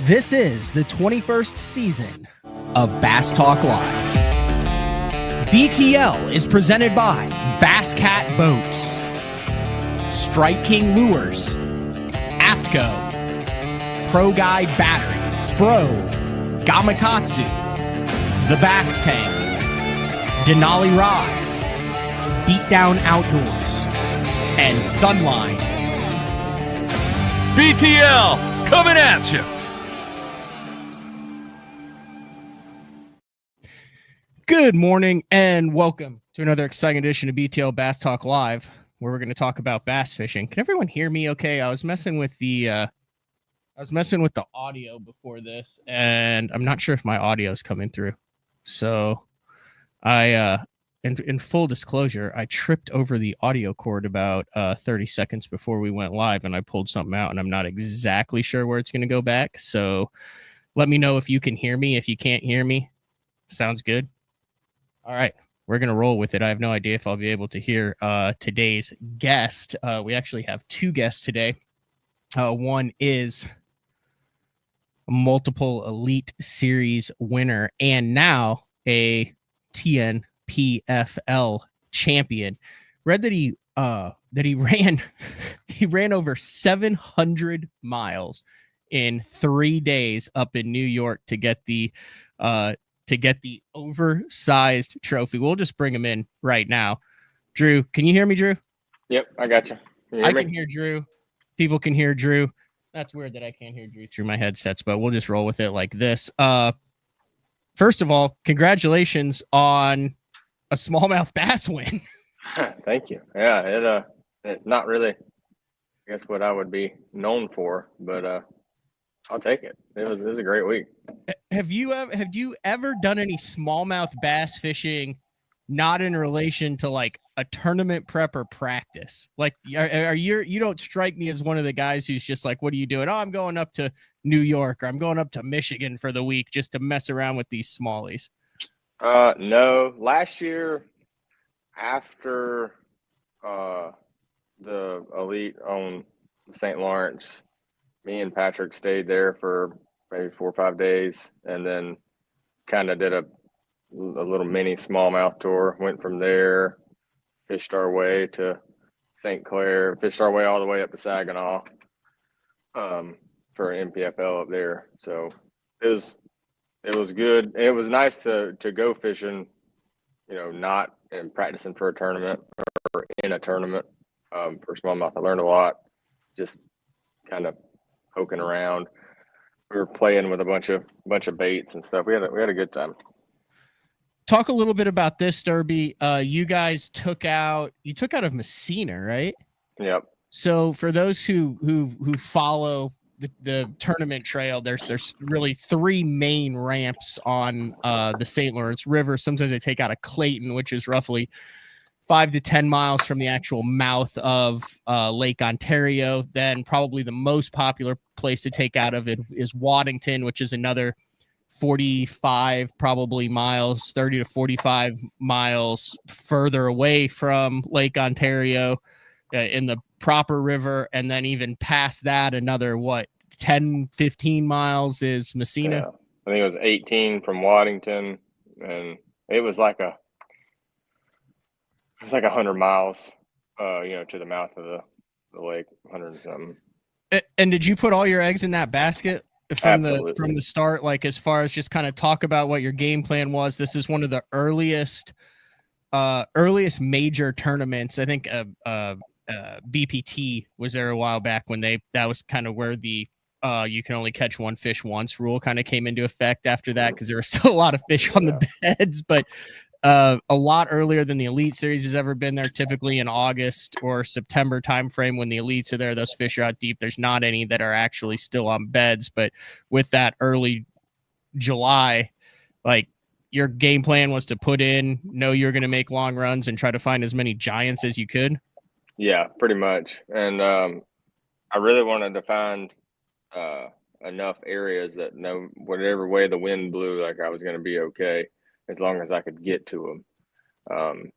This is the 21st season of Bass Talk Live. BTL is presented by Bass Cat Boats, Strike King Lures, AFTCO, Pro Guide Batteries, Spro, Gamakatsu, The Bass Tank, Denali Rods, Beatdown Outdoors, and Sunline. BTL coming at you. Good morning and welcome to another exciting edition of BTL Bass Talk Live, where we're going to talk about bass fishing. Can everyone hear me okay? I was messing with the audio before this, and I'm not sure if my audio is coming through. So in full disclosure, I tripped over the audio cord about 30 seconds before we went live, and I pulled something out, and I'm not exactly sure where it's going to go back. So let me know if you can hear me. If you can't hear me, sounds good. All right, we're going to roll with it. I have no idea if I'll be able to hear today's guest. We actually have two guests today. One is a multiple Elite Series winner and now a Tnpfl champion. Read that he ran over 700 miles in 3 days up in New York to get the oversized trophy. We'll just bring him in right now. Drew, can you hear me, Drew? Yep, I got you. I can hear Drew. People can hear Drew. That's weird that I can't hear Drew through my headsets, but we'll just roll with it like this. First of all, congratulations on a smallmouth bass win. Thank you. Yeah, it not really, I guess, what I would be known for, but I'll take it. It was a great week. Have you ever done any smallmouth bass fishing not in relation to like a tournament prep or practice? Like, you don't strike me as one of the guys who's just like, what are you doing? Oh, I'm going up to New York, or I'm going up to Michigan for the week just to mess around with these smallies. No. Last year, after the Elite on the St. Lawrence, me and Patrick stayed there for maybe 4 or 5 days, and then kind of did a little mini smallmouth tour. Went from there, fished our way to St. Clair, fished our way all the way up to Saginaw for MPFL up there. So it was good. And it was nice to go fishing, not in practicing for a tournament or in a tournament for smallmouth. I learned a lot, just kind of poking around. We were playing with a bunch of baits and stuff. We had a good time. Talk a little bit about this derby. You guys took out of Messina, right? Yep. So for those who follow the tournament trail, there's really 3 main ramps on the St. Lawrence River. Sometimes they take out of Clayton, which is roughly 5 to 10 miles from the actual mouth of Lake Ontario. Then probably the most popular place to take out of it is Waddington, which is another 45 probably miles, 30 to 45 miles further away from Lake Ontario in the proper river. And then even past that, another 10, 15 miles is Messina. Yeah. I think it was 18 from Waddington, and it was like 100 miles, to the mouth of the lake, 100 and something. And did you put all your eggs in that basket from Absolutely. the start? Like, as far as just kind of talk about what your game plan was. This is one of the earliest major tournaments. I think BPT was there a while back when that was kind of where the you can only catch one fish once rule kind of came into effect after that, because there were still a lot of fish on the beds, but a lot earlier than the Elite Series has ever been there. Typically in August or September timeframe when the Elites are there, those fish are out deep. There's not any that are actually still on beds, but with that early July, like, your game plan was to know you're going to make long runs and try to find as many giants as you could. Yeah, pretty much. And I really wanted to find enough areas that whatever way the wind blew, like, I was going to be okay as long as I could get to them.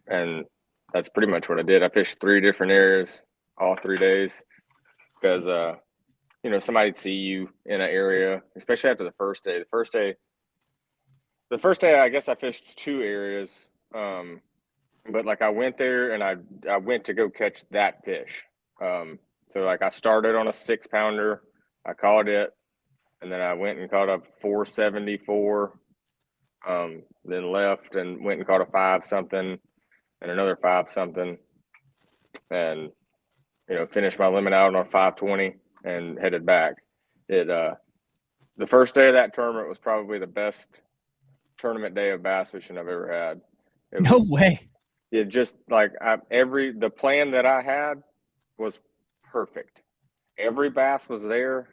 And that's pretty much what I did. I fished 3 different areas all 3 days because somebody'd see you in an area, especially after the first day. The first day, I guess I fished 2 areas, but like I went there and I went to go catch that fish. So like I started on a 6-pounder, I caught it, and then I went and caught a 474. Then left and went and caught a 5 something and another 5 something, and finished my limit out on a 520 and headed back. The first day of that tournament was probably the best tournament day of bass fishing I've ever had. No way. It just like the plan that I had was perfect. Every bass was there.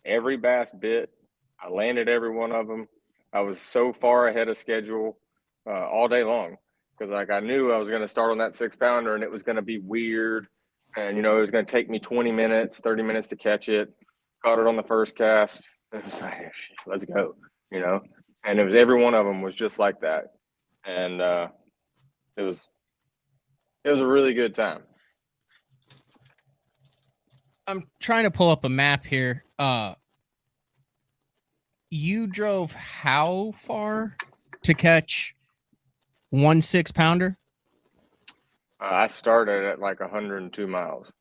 Every bass bit. I landed every one of them. I was so far ahead of schedule all day long because like I knew I was going to start on that 6-pounder and it was going to be weird. And, it was going to take me 20 minutes, 30 minutes to catch it. Caught it on the first cast. It was like, let's go, And it was every one of them was just like that. And it was a really good time. I'm trying to pull up a map here. You drove how far to catch 1 6-pounder? I started at like 102 miles.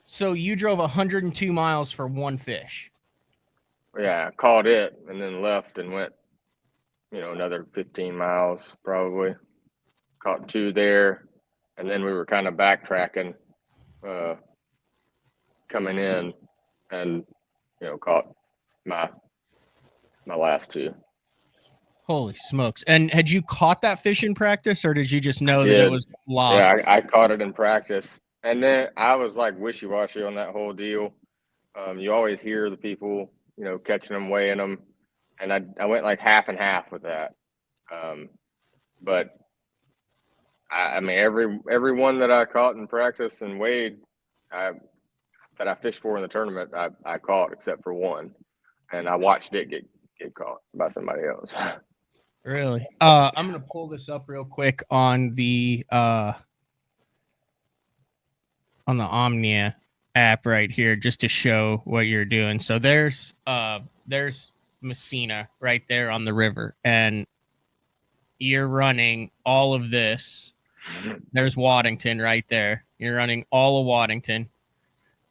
So you drove 102 miles for one fish? Yeah, I caught it and then left and went, another 15 miles probably. Caught 2 there, and then we were kind of backtracking, coming in, and caught my last 2. Holy smokes. And had you caught that fish in practice, or did you just know that it was locked? Yeah, I caught it in practice. And then I was like wishy-washy on that whole deal. You always hear the people, catching them, weighing them. And I went like half and half with that. But I mean, every one that I caught in practice and weighed, that I fished for in the tournament, I caught except for one. And I watched it get caught by somebody else. Really? I'm gonna pull this up real quick on the Omnia app right here just to show what you're doing. So there's Messina right there on the river, and you're running all of this. There's Waddington right there. You're running all of Waddington.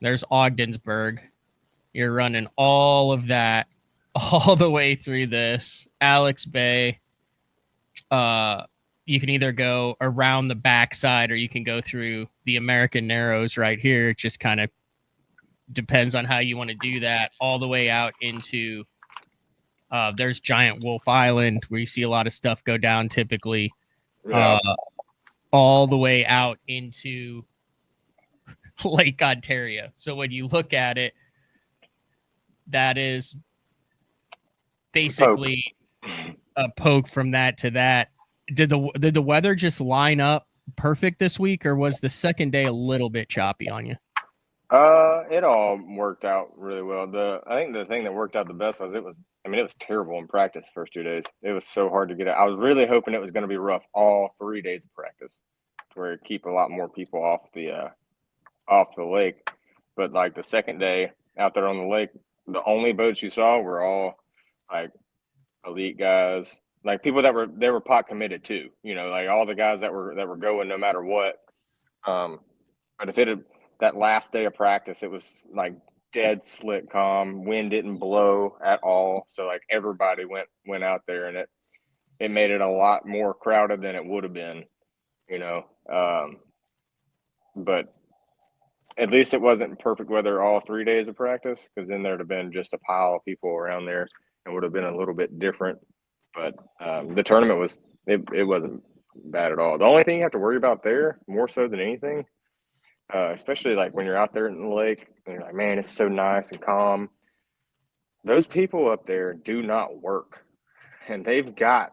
There's Ogdensburg. You're running all of that all the way through this. Alex Bay. You can either go around the backside or you can go through the American Narrows right here. It just kind of depends on how you want to do that. All the way out into there's Giant Wolf Island where you see a lot of stuff go down typically. Yeah. All the way out into Lake Ontario. So when you look at it, that is basically a poke from that to that. Did the weather just line up perfect this week, or was the second day a little bit choppy on you? It all worked out really well. I think the thing that worked out the best was it was terrible in practice the first 2 days. It was so hard to get out. I was really hoping it was going to be rough all 3 days of practice, where it keep a lot more people off the lake. But like the second day out there on the lake, the only boats you saw were all like elite guys, like people that were pot committed too. Like all the guys that were going no matter what. But if it had that last day of practice, it was like dead slick calm. Wind didn't blow at all, so like everybody went out there, and it made it a lot more crowded than it would have been. But at least it wasn't perfect weather all 3 days of practice, because then there'd have been just a pile of people around there and would have been a little bit different. But the tournament it wasn't bad at all. The only thing you have to worry about there, more so than anything, especially like when you're out there in the lake and you're like, man, it's so nice and calm. Those people up there do not work, and they've got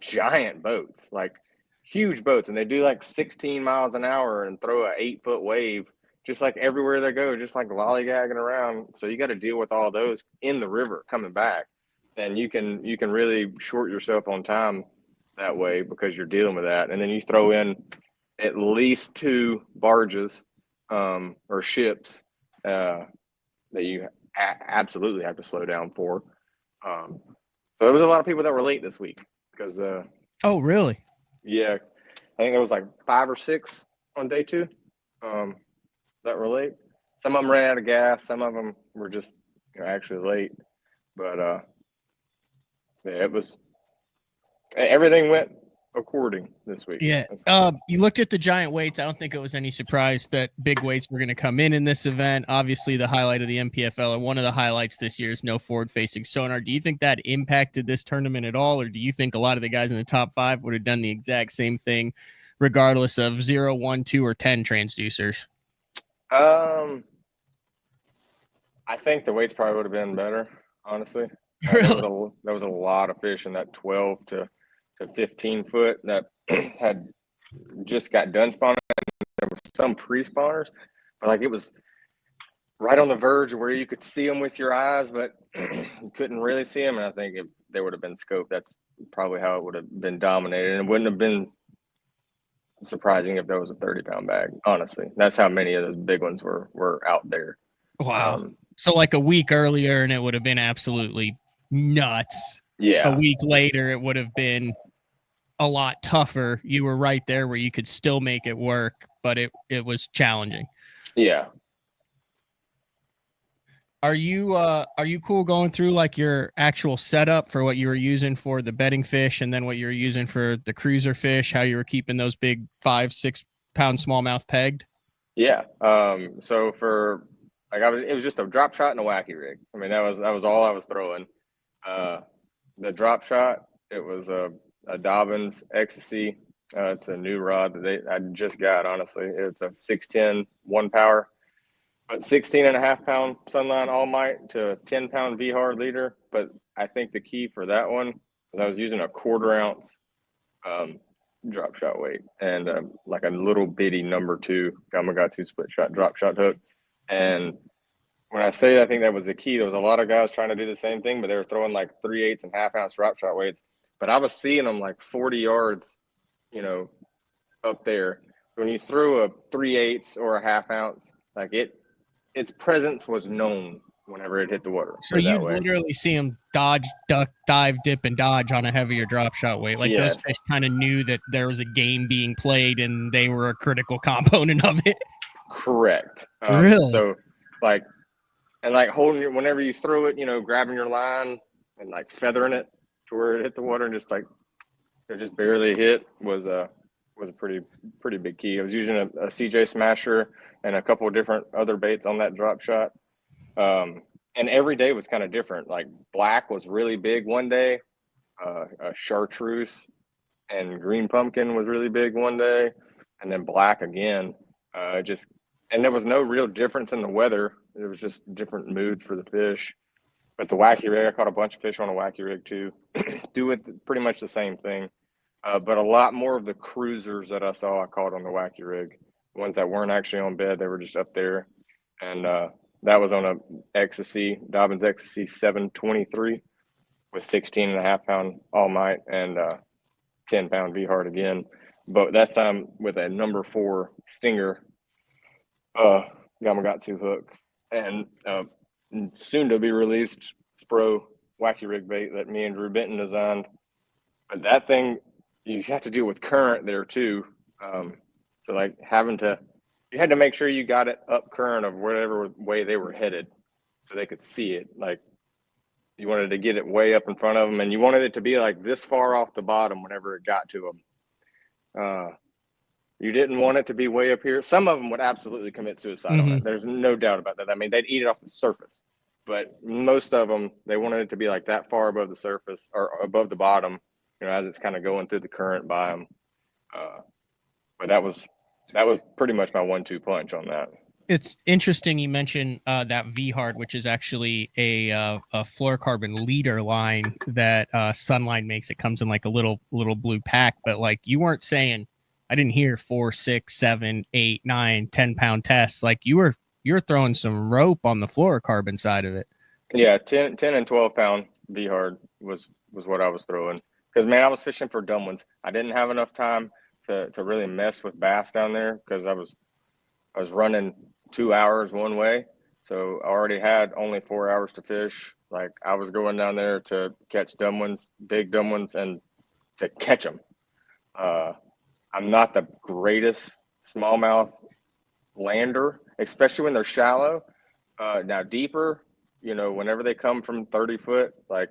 giant boats, like huge boats, and they do like 16 miles an hour and throw a 8-foot wave just like everywhere they go, just like lollygagging around. So you got to deal with all those in the river coming back, and you can really short yourself on time that way because you're dealing with that. And then you throw in at least 2 barges or ships that you absolutely have to slow down for. So there was a lot of people that were late this week because Oh, really? yeah, I think there was like 5 or 6 on day 2 that were late. Some of them ran out of gas. Some of them were just actually late. But yeah, everything went according this week. Yeah. You looked at the giant weights. I don't think it was any surprise that big weights were going to come in this event. Obviously, the highlight of the MPFL, and one of the highlights this year, is no forward-facing sonar. Do you think that impacted this tournament at all, or do you think a lot of the guys in the top 5 would have done the exact same thing, regardless of 0, 1, 2, or 10 transducers? I think the weights probably would have been better, honestly. Really? There was a lot of fish in that 12 to 15 foot that had just got done spawning. There was some pre-spawners, but like it was right on the verge where you could see them with your eyes, but you couldn't really see them. And I think if they would have been scoped, that's probably how it would have been dominated. And it wouldn't have been surprising if there was a 30-pound bag, honestly. That's how many of those big ones were out there. Wow. So like a week earlier, and it would have been absolutely nuts. Yeah. A week later, it would have been a lot tougher. You were right there where you could still make it work, but it was challenging. Yeah. Are you cool going through like your actual setup for what you were using for the bedding fish, and then what you were using for the cruiser fish, how you were keeping those big 5-6 pound smallmouth pegged? Yeah. So for it was just a drop shot and a wacky rig. I mean, that was all I was throwing. The drop shot, it was a Dobbins Ecstasy. It's a new rod that I just got, honestly. It's a 610 1 power, but 16.5 pound Sunline All Might to a 10 pound V hard leader. But I think the key for that one is I was using a 1/4 ounce drop shot weight and like a little bitty number 2 Gamakatsu split shot drop shot hook. And when I say I think that was the key, there was a lot of guys trying to do the same thing, but they were throwing like 3/8 and 1/2 ounce drop shot weights. But I was seeing them like 40 yards, up there. When you threw a 3/8 or a 1/2 ounce, like its presence was known whenever it hit the water. So you'd literally see them dodge, duck, dive, dip, and dodge on a heavier drop shot weight. Like those fish kind of knew that there was a game being played and they were a critical component of it. Correct. Really? So holding it whenever you threw it, grabbing your line and like feathering it to where it hit the water and just like it just barely hit was a pretty big key. I was using a CJ Smasher and a couple of different other baits on that drop shot. And every day was kind of different. Like black was really big one day, a chartreuse and green pumpkin was really big one day, and then black again. And there was no real difference in the weather. It was just different moods for the fish. But the wacky rig, I caught a bunch of fish on a wacky rig too. Do it pretty much the same thing. But a lot more of the cruisers that I saw, I caught on the wacky rig. The ones that weren't actually on bed, they were just up there. And that was on a Ecstasy, Dobbins Ecstasy 723 with 16.5 pound All Might and 10 pound V hard again. But that time with a number 4 Stinger Gamakatsu hook and soon to be released Spro wacky rig bait that me and Drew Benton designed. But that thing, you have to deal with current there too. So like you had to make sure you got it up current of whatever way they were headed so they could see it. Like you wanted to get it way up in front of them and you wanted it to be like this far off the bottom whenever it got to them. You didn't want it to be way up here. Some of them would absolutely commit suicide on it. There's no doubt about that. I mean, they'd eat it off the surface, but most of them, they wanted it to be like that far above the surface or above the bottom, as it's kind of going through the current by them. But that was pretty much my 1-2 punch on that. It's interesting you mentioned that V-Hard, which is actually a fluorocarbon leader line that Sunline makes. It comes in like a little blue pack, but like you weren't saying, I didn't hear 4, 6, 7, 8, 9, 10 pound tests. Like you were throwing some rope on the fluorocarbon side of it. Yeah, 10 and 12 pound V-Hard was what I was throwing. Because man, I was fishing for dumb ones. I didn't have enough time to really mess with bass down there because I was running 2 hours one way. So I already had only 4 hours to fish. Like I was going down there to catch dumb ones, big dumb ones, and to catch them. I'm not the greatest smallmouth lander, especially when they're shallow. Now deeper, whenever they come from 30 foot, like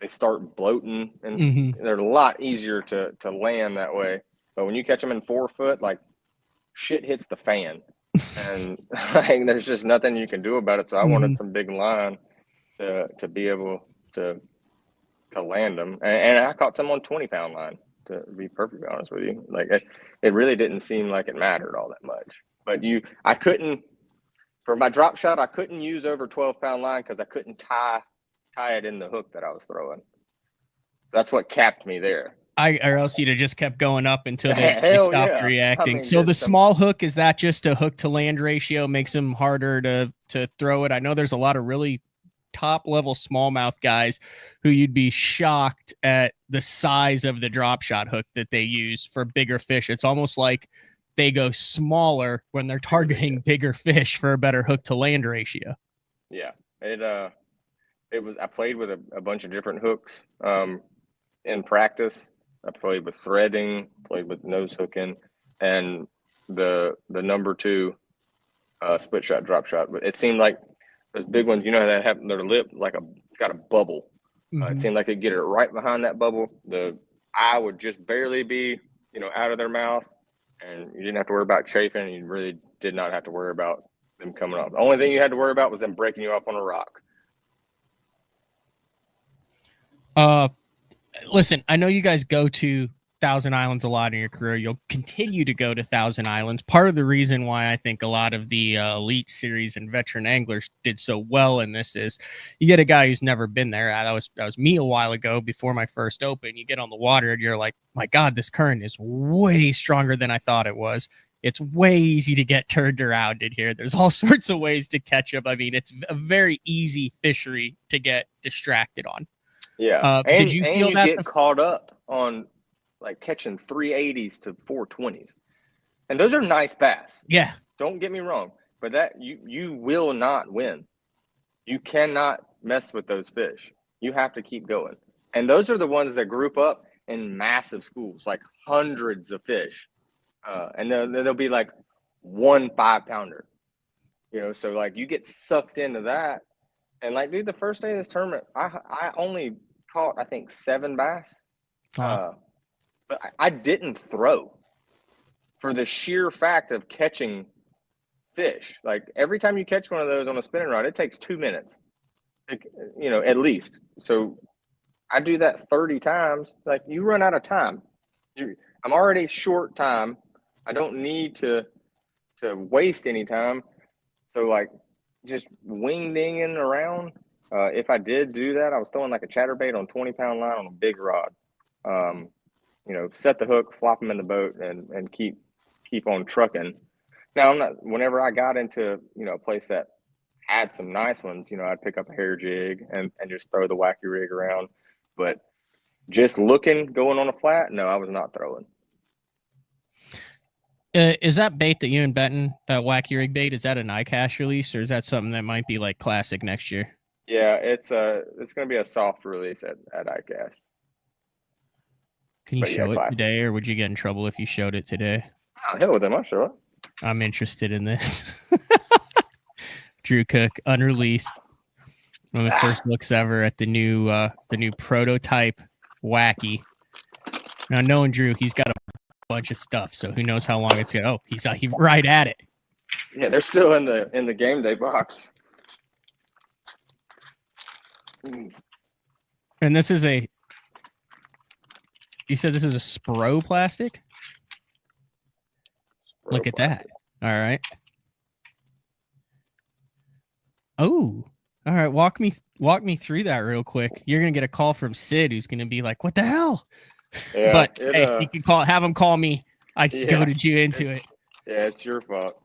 they start bloating and they're a lot easier to land that way. But when you catch them in 4 foot, like shit hits the fan and like, there's just nothing you can do about it. So I wanted some big line to be able to land them. And I caught some on 20-pound line, to be perfectly honest with you. Like it really didn't seem like it mattered all that much. But I couldn't, for my drop shot, I couldn't use over 12-pound line because I couldn't tie it in the hook that I was throwing. That's what capped me there. Or else you'd have just kept going up until they stopped reacting. I mean, so the small hook, is that just a hook to land ratio makes them harder to throw it? I know there's a lot of really top level smallmouth guys who you'd be shocked at the size of the drop shot hook that they use for bigger fish. It's almost like they go smaller when they're targeting bigger fish for a better hook to land ratio. Yeah, it was. I played with a bunch of different hooks in practice. I played with threading, played with nose hooking, and the number 2 split shot drop shot. But it seemed like those big ones, that have their lip it's got a bubble. It seemed like it'd get it right behind that bubble. The eye would just barely be, out of their mouth, and you didn't have to worry about chafing. You really did not have to worry about them coming off. The only thing you had to worry about was them breaking you up on a rock. Listen, I know you guys go to Thousand Islands a lot in your career. You'll continue to go to Thousand Islands. Part of the reason why I think a lot of the elite series and veteran anglers did so well in this is you get a guy who's never been there. That was me a while ago before my first open. You get on the water and you're like, my God, this current is way stronger than I thought it was. It's way easy to get turned around in here. There's all sorts of ways to catch them. I mean, it's a very easy fishery to get distracted on. Yeah. Did you feel that get caught up on like catching 380s to 420s? And those are nice bass. Yeah. Don't get me wrong, but that you will not win. You cannot mess with those fish. You have to keep going. And those are the ones that group up in massive schools, like hundreds of fish. And then there'll be like 1 5-pounder. So like you get sucked into that. And like, dude, the first day of this tournament, I only caught, I think, 7 bass. But I didn't throw for the sheer fact of catching fish. Like every time you catch one of those on a spinning rod, it takes 2 minutes, at least. So I do that 30 times. Like you run out of time. I'm already short time. I don't need to waste any time. So like just wing dinging around. If I did do that, I was throwing like a chatterbait on 20-pound line on a big rod. Set the hook, flop them in the boat, and keep on trucking. Now, whenever I got into, a place that had some nice ones, I'd pick up a hair jig and just throw the wacky rig around. But just going on a flat, no, I was not throwing. Is that bait that you and Benton, that wacky rig bait, is that an iCash release, or is that something that might be like classic next year? Yeah, it's going to be a soft release at iCast. Can you show it today, or would you get in trouble if you showed it today? Oh, hell with them, I'll show it. I'm interested in this. Drew Cook, unreleased. One of the first looks ever at the new prototype wacky. Now, knowing Drew, he's got a bunch of stuff, so who knows how long it's gonna. Oh, he's right at it. Yeah, they're still in the game day box. And this is you said this is a Spro plastic? Look at that. All right. Oh, all right. Walk me through that real quick. You're going to get a call from Sid, who's going to be like, what the hell? Yeah, but hey, you can have him call me. I goaded you into it. Yeah, it's your fault.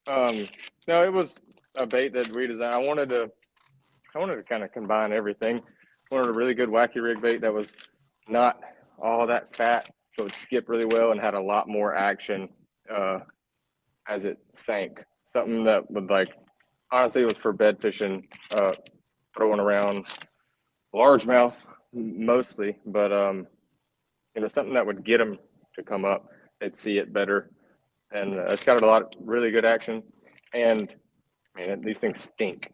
No, it was a bait that we designed. I wanted to kind of combine everything. I wanted a really good wacky rig bait that was not all that fat, so it would skip really well and had a lot more action as it sank. Something that would like honestly, it was for bed fishing, throwing around largemouth mostly, but something that would get them to come up. They'd see it better, and it's got a lot of really good action. And man, these things stink.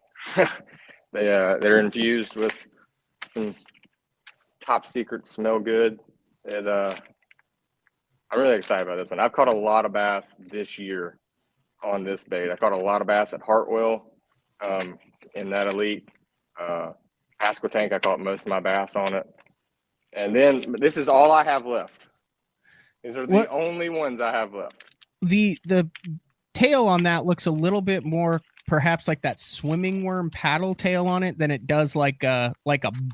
They're infused with some top secret smell good. And I'm really excited about this one. I've caught a lot of bass this year on this bait. I caught a lot of bass at Hartwell in that elite. Pasquotank, I caught most of my bass on it. And then this is all I have left. These are the only ones I have left. The tail on that looks a little bit more perhaps like that swimming worm paddle tail on it than it does like a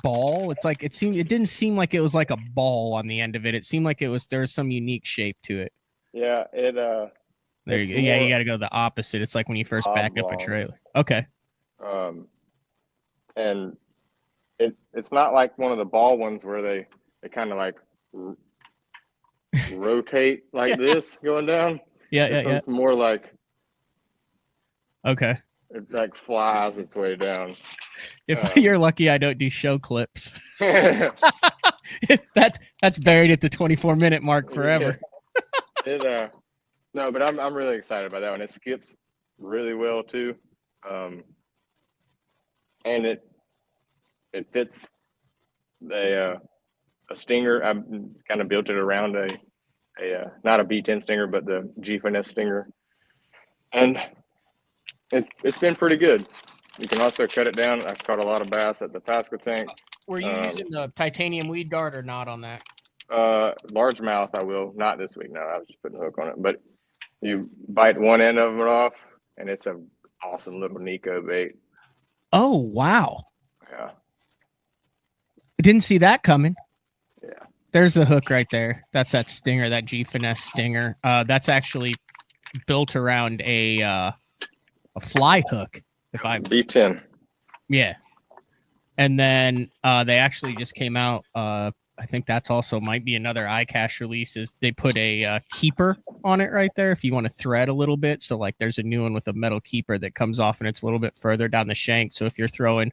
ball. It's like it didn't seem like it was like a ball on the end of it. It seemed like there was some unique shape to it. Yeah, there you go. Yeah, you got to go the opposite. It's like when you first back up a trailer. Okay. And it's not like one of the ball ones where they kind of like rotate like this going down. Yeah, It's more like okay. It like flies its way down. If you're lucky, I don't do show clips. That's buried at the 24-minute mark forever. No, but I'm really excited about that one. It skips really well too, and it fits a stinger. I kind of built it around a not a B10 stinger, but the G-Finesse stinger, and it's been pretty good. You can also cut it down. I've caught a lot of bass at the Pasquotank. Were you using the titanium weed dart or not on that? Largemouth, I will. Not this week. No, I was just putting a hook on it. But you bite one end of it off, and it's an awesome little Nico bait. Oh, wow. Yeah. I didn't see that coming. Yeah. There's the hook right there. That's that stinger, that G-Finesse stinger. That's actually built around a fly hook. If I B10. Yeah. And then they actually just came out. I think that's also might be another iCache release. Is they put a keeper on it right there if you want to thread a little bit. So like there's a new one with a metal keeper that comes off and it's a little bit further down the shank. So if you're throwing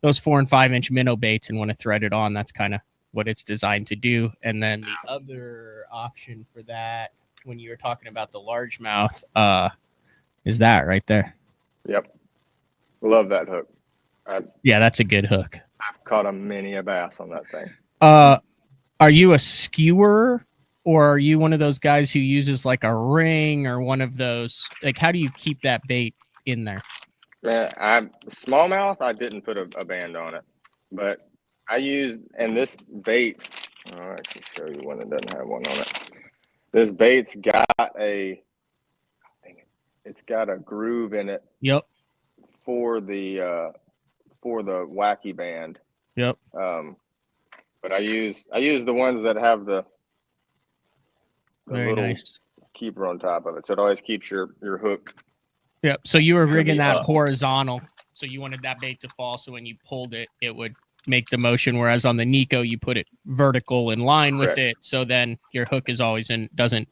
those 4 and 5 inch minnow baits and want to thread it on, that's kind of what it's designed to do. And then the other option for that, when you were talking about the largemouth, is that right there. Yep. Love that hook. Yeah, that's a good hook. I've caught a many a bass on that thing. Are you a skewer or are you one of those guys who uses like a ring or one of those? Like, how do you keep that bait in there? Man, smallmouth, I didn't put a band on it, but I used, and this bait, I can show you one that doesn't have one on it. This bait's got it's got a groove in it. Yep. For the Wacky band. Yep. But I use the ones that have the very little nice keeper on top of it, so it always keeps your hook. Yep. So you were rigging that horizontal, so you wanted that bait to fall, so when you pulled it, it would make the motion. Whereas on the Nico, you put it vertical in line with it, so then your hook is always doesn't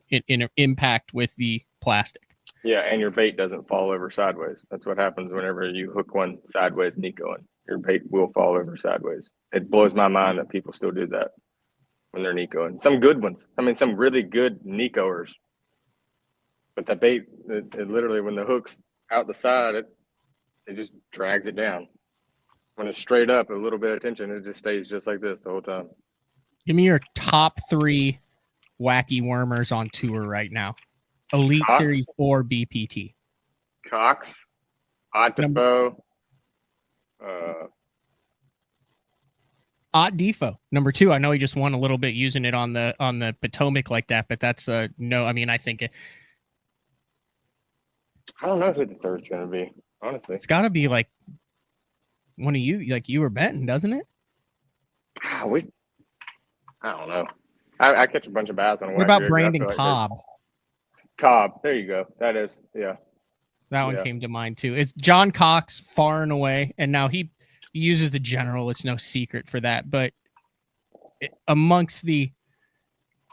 impact with the plastic. Yeah, and your bait doesn't fall over sideways. That's what happens whenever you hook one sideways Nico, and your bait will fall over sideways. It blows my mind that people still do that when they're Nicoing. Some good ones. I mean, some really good Nicoers. But the bait, it literally, when the hook's out the side, it just drags it down. When it's straight up, a little bit of tension, it just stays just like this the whole time. Give me your top 3 wacky wormers on tour right now. Elite Cox, Series 4 BPT. Cox, Tnpfl, Ott Defo, number 2. I know he just won a little bit using it on the Potomac like that, but that's no. I mean, I think I don't know who the third's going to be. Honestly, it's got to be like one of you, like you or Benton, doesn't it? I don't know. I catch a bunch of bass on a What about Brandon Cobb? Cobb, there you go. That is, yeah. That one came to mind too. It's John Cox, far and away, and now he uses the general. It's no secret for that, but amongst the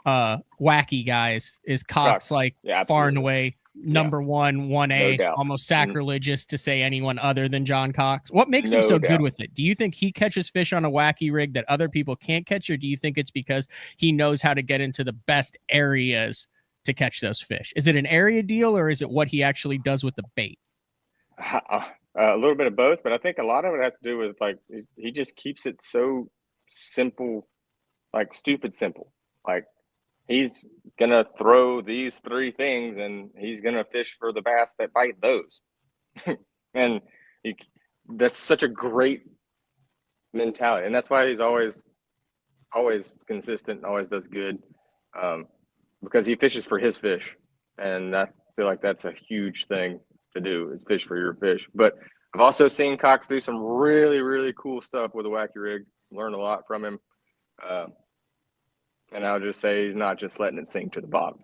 wacky guys is Cox like far and away number one, 1A, No doubt. almost sacrilegious to say anyone other than John Cox. What makes him No so doubt. good with it? Do you think he catches fish on a wacky rig that other people can't catch, or do you think it's because he knows how to get into the best areas to catch those fish? Is it an area deal, or is it what he actually does with the bait? A little bit of both, but I think a lot of it has to do with like he just keeps it so simple, like stupid simple. Like he's gonna throw these 3 things and he's gonna fish for the bass that bite those. And that's such a great mentality, and that's why he's always consistent, always does good, because he fishes for his fish, and I feel like that's a huge thing to do, is fish for your fish. But I've also seen Cox do some really, really cool stuff with a wacky rig. Learned a lot from him, and I'll just say he's not just letting it sink to the bottom.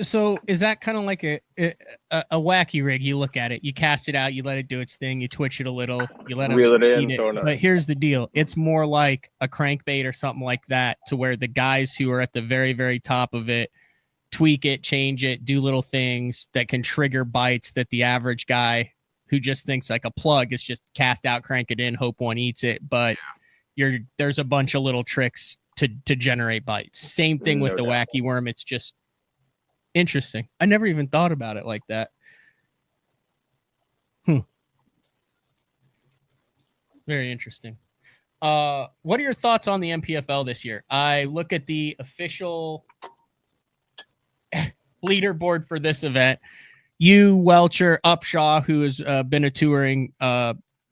So is that kind of like a wacky rig? You look at it, you cast it out, you let it do its thing, you twitch it a little, you let Reel it in, eat it. throw it up. But here's the deal. It's more like a crankbait or something like that, to where the guys who are at the very, very top of it tweak it, change it, do little things that can trigger bites that the average guy who just thinks like a plug is just cast out, crank it in, hope one eats it. But there's a bunch of little tricks to generate bites. Same thing with the wacky worm. It's just interesting. I never even thought about it like that. Very interesting. What are your thoughts on the MPFL this year? I look at the official leaderboard for this event. You, Welcher, Upshaw, who has been a touring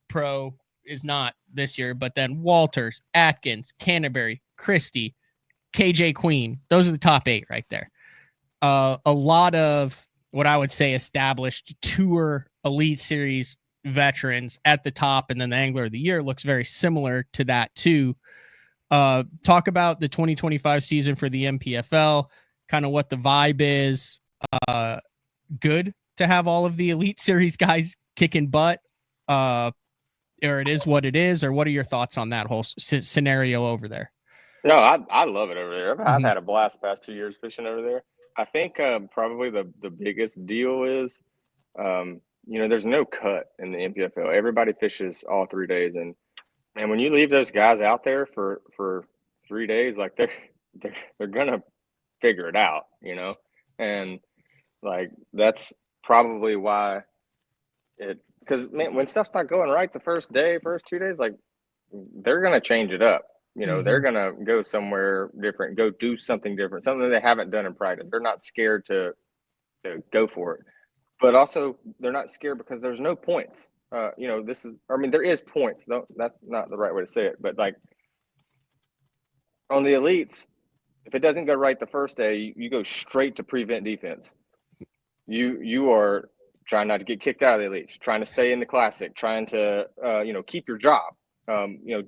pro, is not this year, but then Walters, Atkins, Canterbury, Christie, KJ Queen. Those are the top 8 right there. A lot of what I would say established tour Elite Series veterans at the top, and then the Angler of the Year looks very similar to that too. Talk about the 2025 season for the MPFL, kind of what the vibe is. Good to have all of the Elite Series guys kicking butt, or it is what it is, or what are your thoughts on that whole scenario over there? No, I love it over there. I've had a blast the past 2 years fishing over there. I think probably the biggest deal is, there's no cut in the MPFL. Everybody fishes all 3 days, and when you leave those guys out there for 3 days, like they're gonna figure it out, and like that's probably why because when stuff's not going right the first 2 days, like they're gonna change it up. They're going to go somewhere different, go do something different, something they haven't done in practice. They're not scared to go for it. But also, they're not scared because there's no points. There is points, though. That's not the right way to say it. But, like, on the Elites, if it doesn't go right the first day, you go straight to prevent defense. You are trying not to get kicked out of the Elites, trying to stay in the Classic, trying to, keep your job,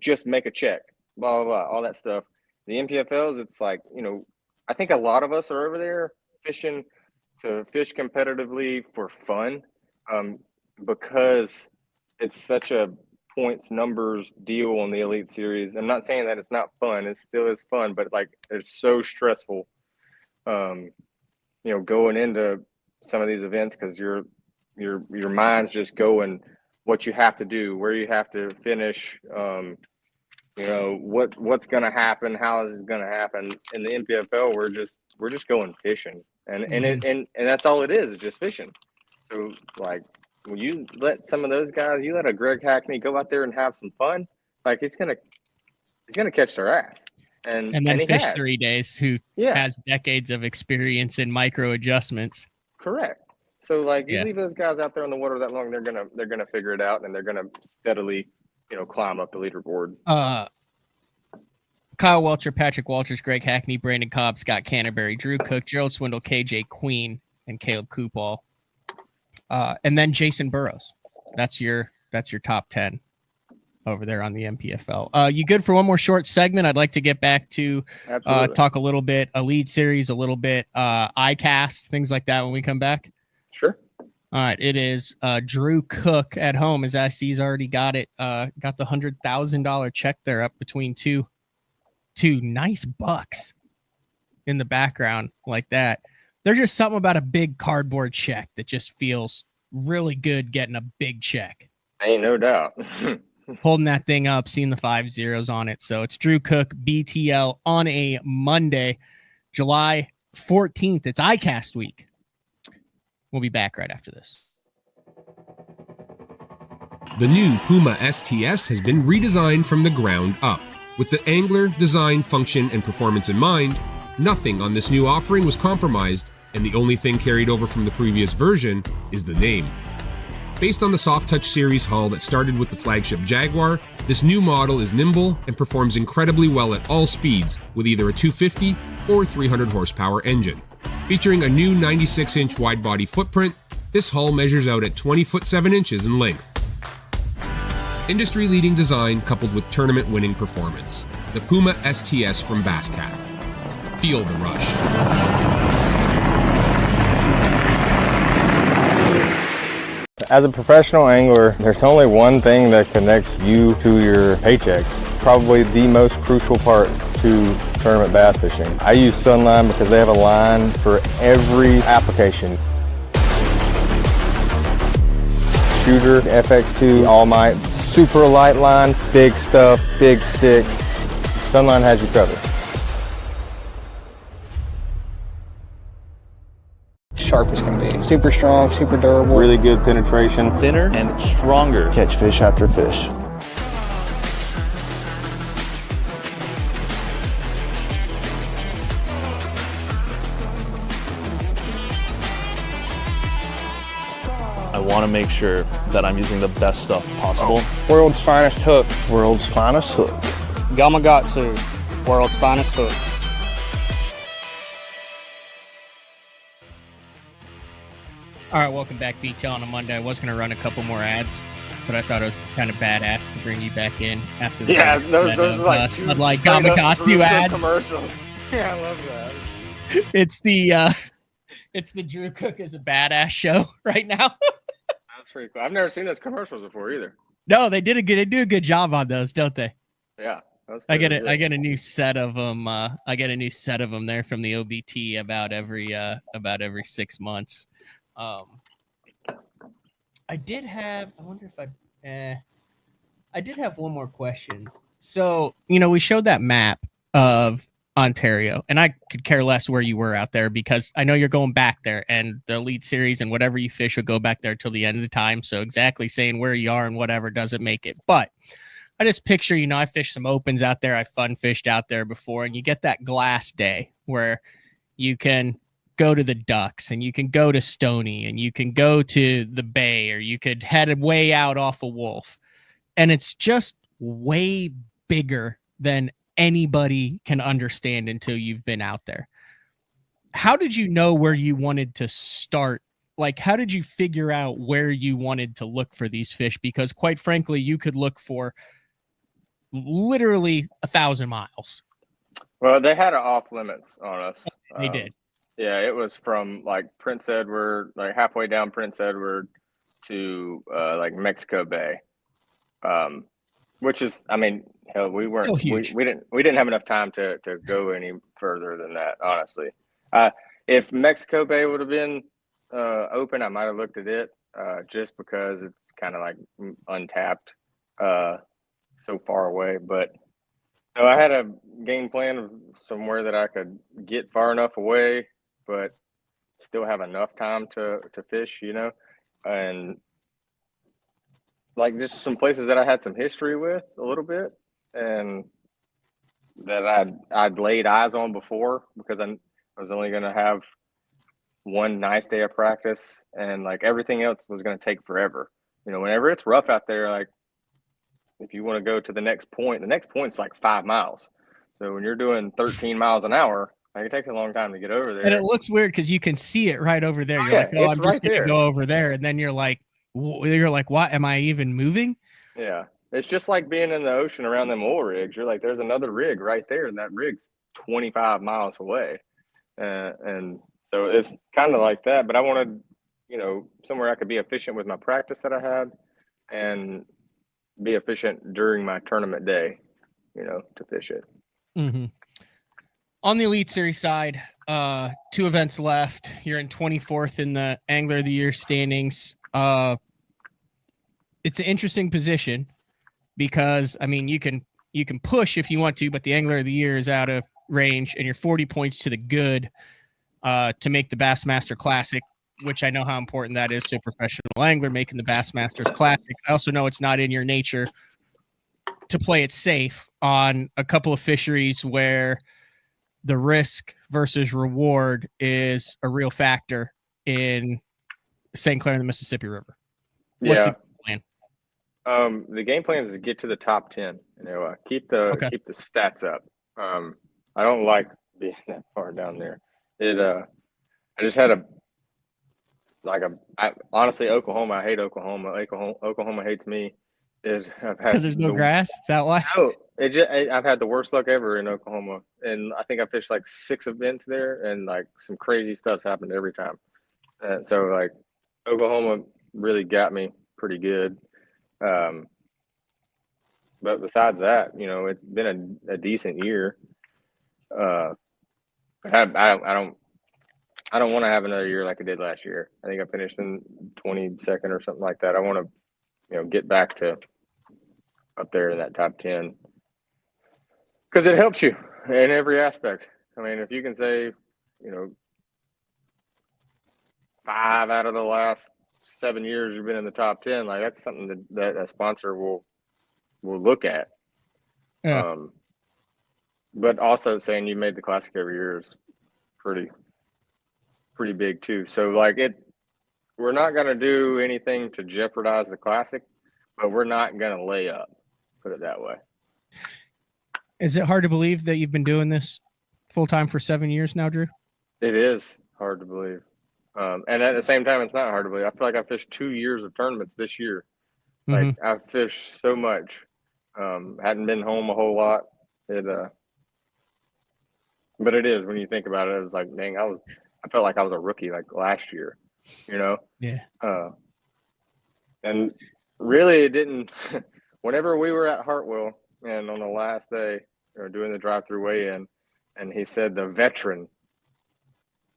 just make a check. Blah, blah, blah, all that stuff. The MPFLs, it's like, I think a lot of us are over there fishing to fish competitively for fun, because it's such a points numbers deal on the Elite Series. I'm not saying that it's not fun. It still is fun, but like it's so stressful, going into some of these events, because your mind's just going what you have to do, where you have to finish, what's going to happen, how is it going to happen. In the MPFL, we're just going fishing, and that's all it is. It's just fishing. So like when you let some of those guys, you let a Greg Hackney go out there and have some fun, like he's gonna catch their ass, and then he fish has. 3 days. Who has decades of experience in micro adjustments. Correct. So like you leave those guys out there on the water that long, they're gonna figure it out, and they're gonna steadily climb up the leaderboard. Kyle Welcher, Patrick Walters, Greg Hackney, Brandon Cobb, Scott Canterbury, Drew Cook, Gerald Swindle, KJ Queen, and Caleb Coupal. And then Jason Burrows. That's your top 10 over there on the MPFL. You good for one more short segment? I'd like to get back to talk a little bit Elite Series, a little bit iCast, things like that when we come back. Sure. All right, it is Drew Cook at home. As I see, he's already got it. Got the $100,000 check there up between two nice bucks in the background like that. There's just something about a big cardboard check that just feels really good getting a big check. Ain't no doubt. Holding that thing up, seeing the 5 zeros on it. So it's Drew Cook, BTL, on a Monday, July 14th. It's ICAST week. We'll be back right after this. The new Puma STS has been redesigned from the ground up. With the angler, design, function, and performance in mind, nothing on this new offering was compromised, and the only thing carried over from the previous version is the name. Based on the Soft Touch series hull that started with the flagship Jaguar, this new model is nimble and performs incredibly well at all speeds with either a 250 or 300 horsepower engine. Featuring a new 96-inch wide-body footprint, this hull measures out at 20 foot 7 inches in length. Industry-leading design coupled with tournament-winning performance. The Puma STS from Basscat. Feel the rush. As a professional angler, there's only one thing that connects you to your paycheck. Probably the most crucial part to tournament bass fishing. I use Sunline because they have a line for every application. Shooter, FX2, All Might, super light line, big stuff, big sticks. Sunline has you covered. Sharp as can be. Super strong, super durable. Really good penetration. Thinner and stronger. Catch fish after fish. I want to make sure that I'm using the best stuff possible. World's finest hook. World's finest hook. Gamakatsu, world's finest hook. All right, welcome back, BTL, on a Monday. I was going to run a couple more ads, but I thought it was kind of badass to bring you back in after the Yeah, those are like two like straight up Gamakatsu ads. commercials. Yeah, I love that. It's the Drew Cook is a badass show right now. That's pretty cool. I've never seen those commercials before either. No, they do a good job on those, don't they? Yeah. I get a new set of them. I get a new set of them there from the OBT about every 6 months. I did have one more question. So, we showed that map of Ontario, and I could care less where you were out there because I know you're going back there, and the Elite Series and whatever you fish will go back there till the end of the time. So exactly saying where you are and whatever doesn't make it. But I just picture, I fished some opens out there. I fun fished out there before, and you get that glass day where you can go to the Ducks and you can go to Stony and you can go to the Bay, or you could head way out off a Wolf. And it's just way bigger than anybody can understand until you've been out there. How did you know where you wanted to start? Like, how did you figure out where you wanted to look for these fish? Because quite frankly, you could look for literally 1,000 miles. Well, they had it off limits on us. They did. Yeah, it was from like Prince Edward, like halfway down Prince Edward to like Mexico Bay, which is, hell, we didn't have enough time to go any further than that, honestly. If Mexico Bay would have been open, I might have looked at it just because it's kind of like untapped, so far away. But no, I had a game plan of somewhere that I could get far enough away, but still have enough time to fish, and like just some places that I had some history with a little bit, and that I'd laid eyes on before, because I was only going to have one nice day of practice, and like everything else was going to take forever. Whenever it's rough out there, like if you want to go to the next point's like 5 miles. So when you're doing 13 miles an hour, like it takes a long time to get over there. And it looks weird because you can see it right over there. You're like, I'm just going to go over there. And then you're like, what? Am I even moving? Yeah. It's just like being in the ocean around them oil rigs. You're like, there's another rig right there, and that rig's 25 miles away. And so it's kind of like that. But I wanted, somewhere I could be efficient with my practice that I had and be efficient during my tournament day, to fish it. Mm-hmm. On the Elite Series side, 2 events left. You're in 24th in the Angler of the Year standings. It's an interesting position because, I mean, you can push if you want to, but the Angler of the Year is out of range, and you're 40 points to the good to make the Bassmaster Classic, which I know how important that is to a professional angler, making the Bassmasters Classic. I also know it's not in your nature to play it safe on a couple of fisheries where the risk versus reward is a real factor in St. Clair and the Mississippi River. What's the plan? The game plan is to get to the top 10. You know, keep the stats up. I don't like being that far down there. I just had honestly, Oklahoma. I hate Oklahoma. Oklahoma hates me. Because there's no grass? Is that why? No, I've had the worst luck ever in Oklahoma, and I think I fished like 6 events there, and like some crazy stuff's happened every time. So like Oklahoma really got me pretty good. But besides that, you know, it's been a decent year. I don't want to have another year like I did last year. I think I finished in 22nd or something like that. I want to, you know, get back to up there in that top 10 because it helps you in every aspect. I mean, if you can say, you know, 5 out of the last 7 years you've been in the top 10, like that's something that a sponsor will look at. Yeah. But also saying you made the Classic every year is pretty big too. So like we're not going to do anything to jeopardize the Classic, but we're not going to lay up, put it that way. Is it hard to believe that you've been doing this full time for 7 years now, Drew? It is hard to believe. And at the same time, it's not hard to believe. I feel like I fished 2 years of tournaments this year. Like I've fished so much. Hadn't been home a whole lot. But it is, when you think about it, it was like, dang, I felt like I was a rookie like last year, you know? Yeah. And really it didn't, whenever we were at Hartwell and on the last day, doing the drive-through weigh-in, and he said the veteran,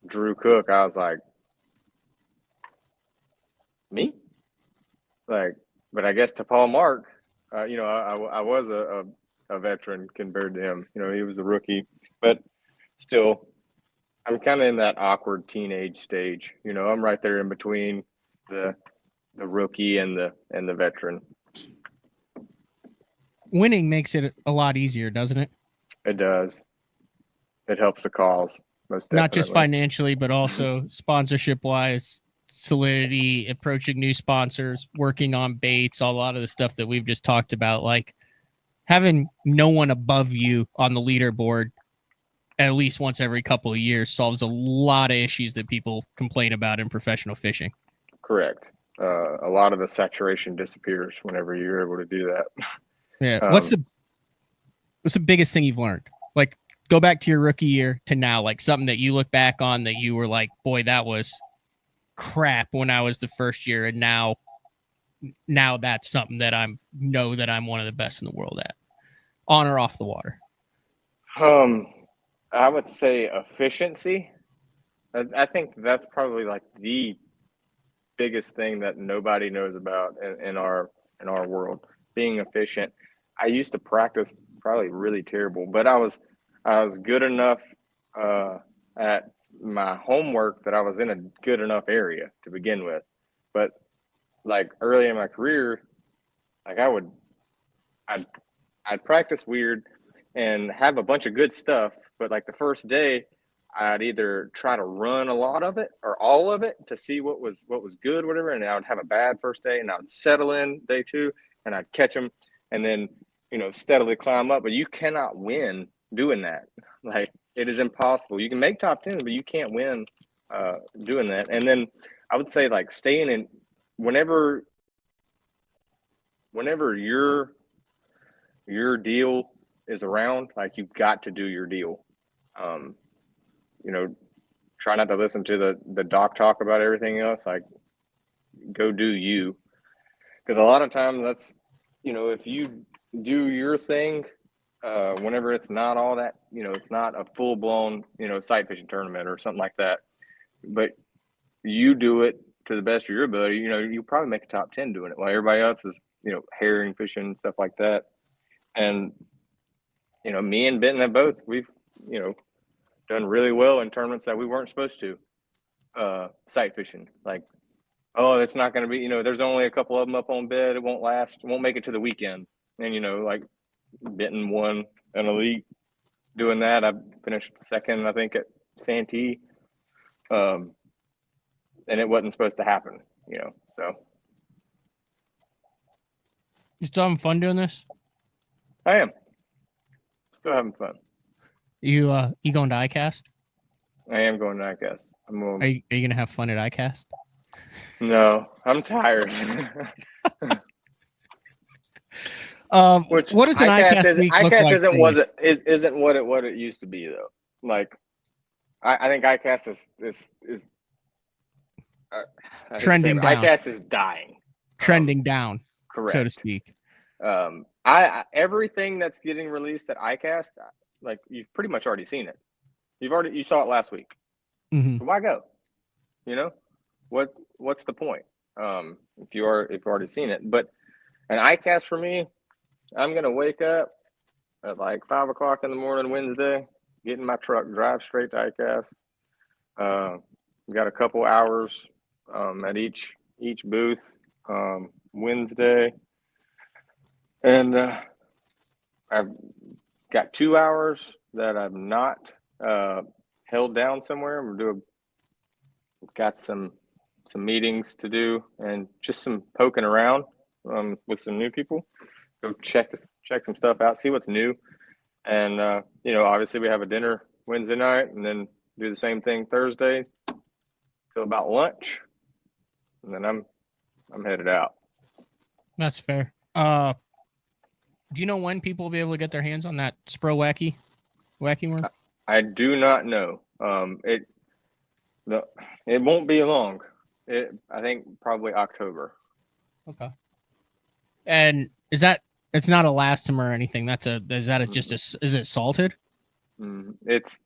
Drew Cook, I was like, me? Like, but I guess to Paul Mark, you know, I was a veteran compared to him. You know, he was a rookie, but still, I'm kind of in that awkward teenage stage. You know, I'm right there in between the rookie and the veteran. Winning makes it a lot easier, doesn't it? It does. It helps the cause, most definitely. Not just financially, but also sponsorship-wise, solidity, approaching new sponsors, working on baits, a lot of the stuff that we've just talked about. Like having no one above you on the leaderboard at least once every couple of years solves a lot of issues that people complain about in professional fishing. Correct. A lot of the saturation disappears whenever you're able to do that. Yeah. What's the biggest thing you've learned? Like, go back to your rookie year to now, like something that you look back on that you were like, boy, that was crap when I was the first year. And now that's something that I'm one of the best in the world at, on or off the water. I would say efficiency. I think that's probably like the biggest thing that nobody knows about in our world, being efficient. I used to practice probably really terrible, but I was good enough at my homework that I was in a good enough area to begin with. But like early in my career, like I'd practice weird and have a bunch of good stuff, but like the first day I'd either try to run a lot of it or all of it to see what was good, whatever, and I would have a bad first day, and I would settle in day 2 and I'd catch them and then, you know, steadily climb up. But you cannot win doing that. Like, it is impossible. You can make top 10, but you can't win doing that. And then I would say, like, staying in whenever your deal is around, like, you've got to do your deal. You know, try not to listen to the doc talk about everything else. Like, go do you. Because a lot of times that's, you know, if you do your thing whenever it's not all that, it's not a full blown, sight fishing tournament or something like that, but you do it to the best of your ability, you probably make a top 10 doing it while everybody else is, herring fishing, stuff like that. And, me and Benton have both, we've, done really well in tournaments that we weren't supposed to, sight fishing. Like, oh, it's not going to be, there's only a couple of them up on bed. It won't last, won't make it to the weekend. And, like Benton won an elite doing that. I finished second, I think, at Santee. And it wasn't supposed to happen, so. You still having fun doing this? I am. Still having fun. You going to ICAST? I am going to ICAST. Are you going to have fun at ICAST? No, I'm tired. What is an ICAST week look like? Isn't what it used to be though. Like, I think ICAST is trending down. ICAST is dying. Trending down, correct, so to speak. I everything that's getting released at ICAST, like you've pretty much already seen it. You saw it last week. Mm-hmm. So why go? What's the point? If you've already seen it. But an ICAST for me, I'm gonna wake up at like 5 o'clock in the morning Wednesday, get in my truck, drive straight to ICAST. Got a couple hours at each booth Wednesday, and I've got 2 hours that I've not held down somewhere. Got some meetings to do and just some poking around with some new people. Go check some stuff out, see what's new, and obviously we have a dinner Wednesday night, and then do the same thing Thursday till about lunch, and then I'm headed out. That's fair. Do you know when people will be able to get their hands on that Spro Wacky worm? I do not know. It won't be long. I think probably October. Okay. And is it's not elastomer or anything? Is it salted? It's,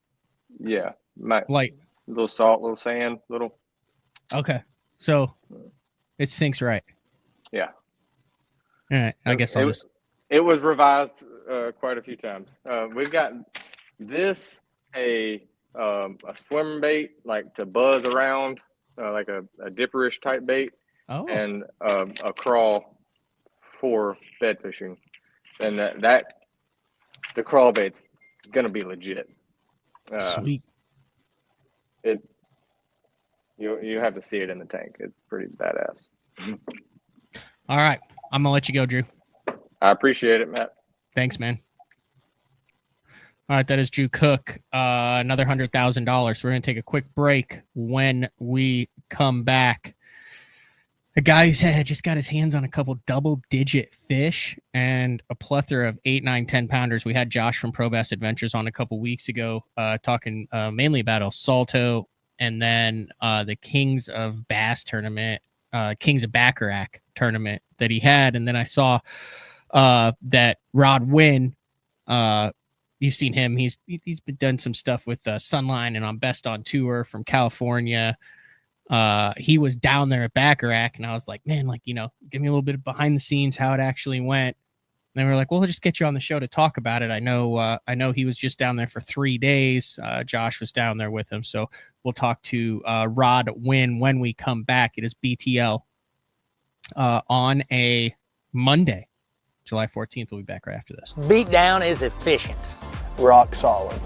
yeah. Light. Little salt, little sand, little. Okay. So it sinks right. Yeah. All right. I guess it was revised quite a few times. We've got this, a swim bait, like to buzz around, like a dipperish type bait, and a crawl for bed fishing. And the crawl bait's gonna be legit. Sweet. You have to see it in the tank. It's pretty badass. All right, I'm gonna let you go, Drew. I appreciate it, Matt. Thanks, man. All right, that is Drew Cook. Another $100,000. We're going to take a quick break. When we come back, a guy who's just got his hands on a couple double-digit fish and a plethora of 8, 9, 10 pounders. We had Josh from Pro Bass Adventures on a couple weeks ago, talking mainly about El Salto, and then the Kings of Bass tournament, Kings of Baccarac tournament that he had. And then I saw that Rod Wynn, you've seen him. He's been done some stuff with Sunline and on Best on Tour from California. He was down there at Backarack, and I was like, man, give me a little bit of behind the scenes, how it actually went. And they were like, well, we'll just get you on the show to talk about it. I know he was just down there for 3 days. Josh was down there with him. So we'll talk to Rod Wynn when we come back. It is BTL on a Monday. July 14th. We'll be back right after this. Beatdown is efficient. Rock solid.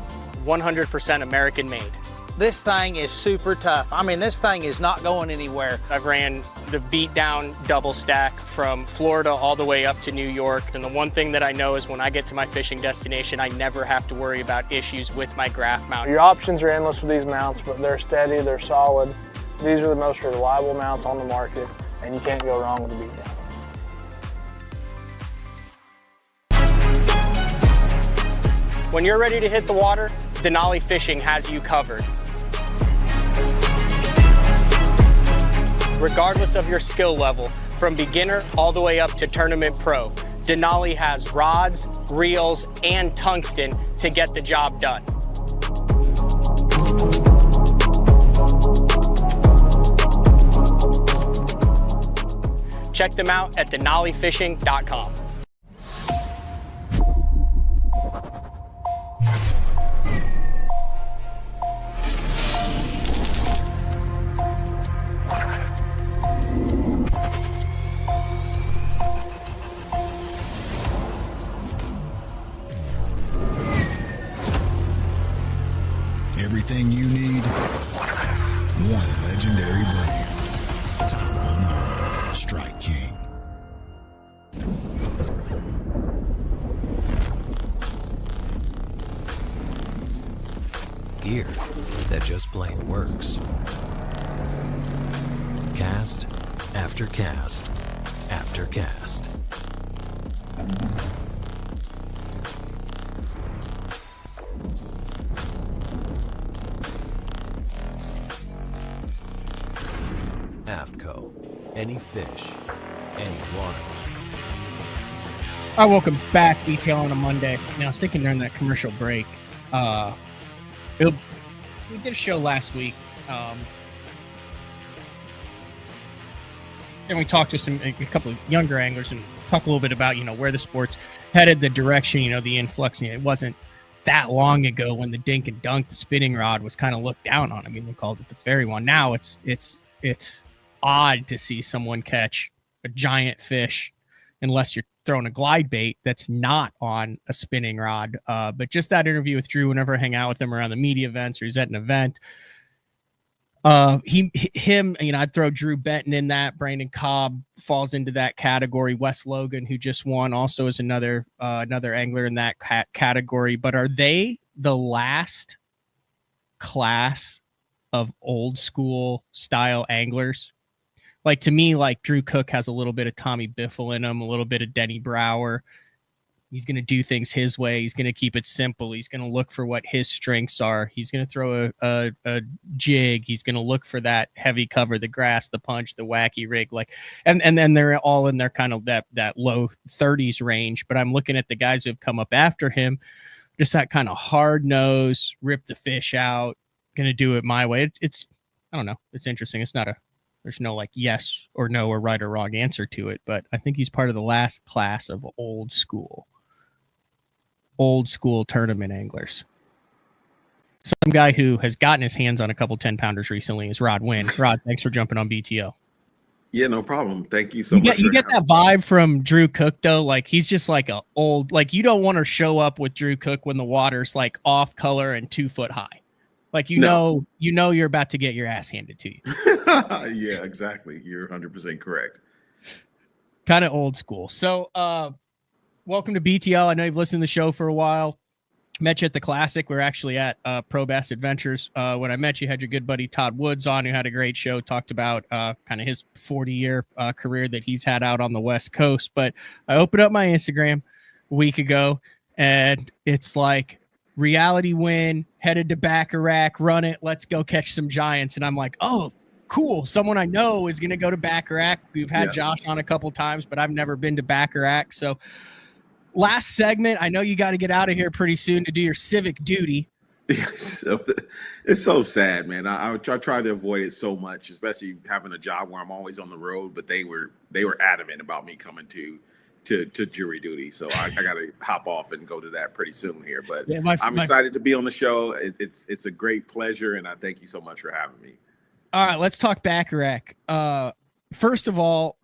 100% American made. This thing is super tough. I mean, this thing is not going anywhere. I've ran the Beatdown double stack from Florida all the way up to New York. And the one thing that I know is when I get to my fishing destination, I never have to worry about issues with my graph mount. Your options are endless with these mounts, but they're steady, they're solid. These are the most reliable mounts on the market, and you can't go wrong with the Beatdown. When you're ready to hit the water, Denali Fishing has you covered. Regardless of your skill level, from beginner all the way up to tournament pro, Denali has rods, reels, and tungsten to get the job done. Check them out at denalifishing.com. Everything you need, one legendary brand. Top unarmed, Strike King. Gear that just plain works. Cast after cast after cast. AFTCO. Any fish, any water. All right, welcome back. Detail on a Monday. Now, I was thinking during that commercial break, we did a show last week, and we talked to a couple of younger anglers and talked a little bit about, where the sport's headed, the direction, the influx. It wasn't that long ago when the dink and dunk, the spinning rod, was kind of looked down on. I mean, they called it the fairy one. Now it's odd to see someone catch a giant fish unless you're throwing a glide bait that's not on a spinning rod. But just that interview with Drew, whenever I hang out with him around the media events or he's at an event, I'd throw Drew Benton in that. Brandon Cobb falls into that category. Wes Logan, who just won, also is another angler in that category. But are they the last class of old school style anglers? Like, to me, like, Drew Cook has a little bit of Tommy Biffle in him, a little bit of Denny Brower. He's going to do things his way. He's going to keep it simple. He's going to look for what his strengths are. He's going to throw a jig. He's going to look for that heavy cover, the grass, the punch, the wacky rig. And then they're all in their kind of that low 30s range. But I'm looking at the guys who have come up after him, just that kind of hard nose, rip the fish out, going to do it my way. It's I don't know. It's interesting. There's no like yes or no or right or wrong answer to it, but I think he's part of the last class of old school tournament anglers. Some guy who has gotten his hands on a couple 10-pounders recently is Rod Wynn. Rod, thanks for jumping on BTO. Yeah, no problem. Thank you so much. You get that vibe from Drew Cook, though. Like, he's just like a old, like, you don't want to show up with Drew Cook when the water's like off color and 2 foot high. Like, know you're about to get your ass handed to you. Yeah, exactly. You're 100% correct. Kind of old school. So, welcome to BTL. I know you've listened to the show for a while. Met you at the Classic. We're actually at Pro Bass Adventures. When I met you, had your good buddy Todd Woods on, who had a great show, talked about kind of his 40-year career that he's had out on the West Coast. But I opened up my Instagram a week ago, and it's like, reality win, headed to Backarack, run it, let's go catch some giants. And I'm like, oh, cool. Someone I know is going to go to Backarack. We've had Josh on a couple times, but I've never been to Backarack. So last segment, I know you got to get out of here pretty soon to do your civic duty. It's so sad, man. I try to avoid it so much, especially having a job where I'm always on the road, but they were adamant about me coming to jury duty. So I got to hop off and go to that pretty soon here. But I'm excited to be on the show. It's a great pleasure, and I thank you so much for having me. All right, let's talk Backarack. First of all,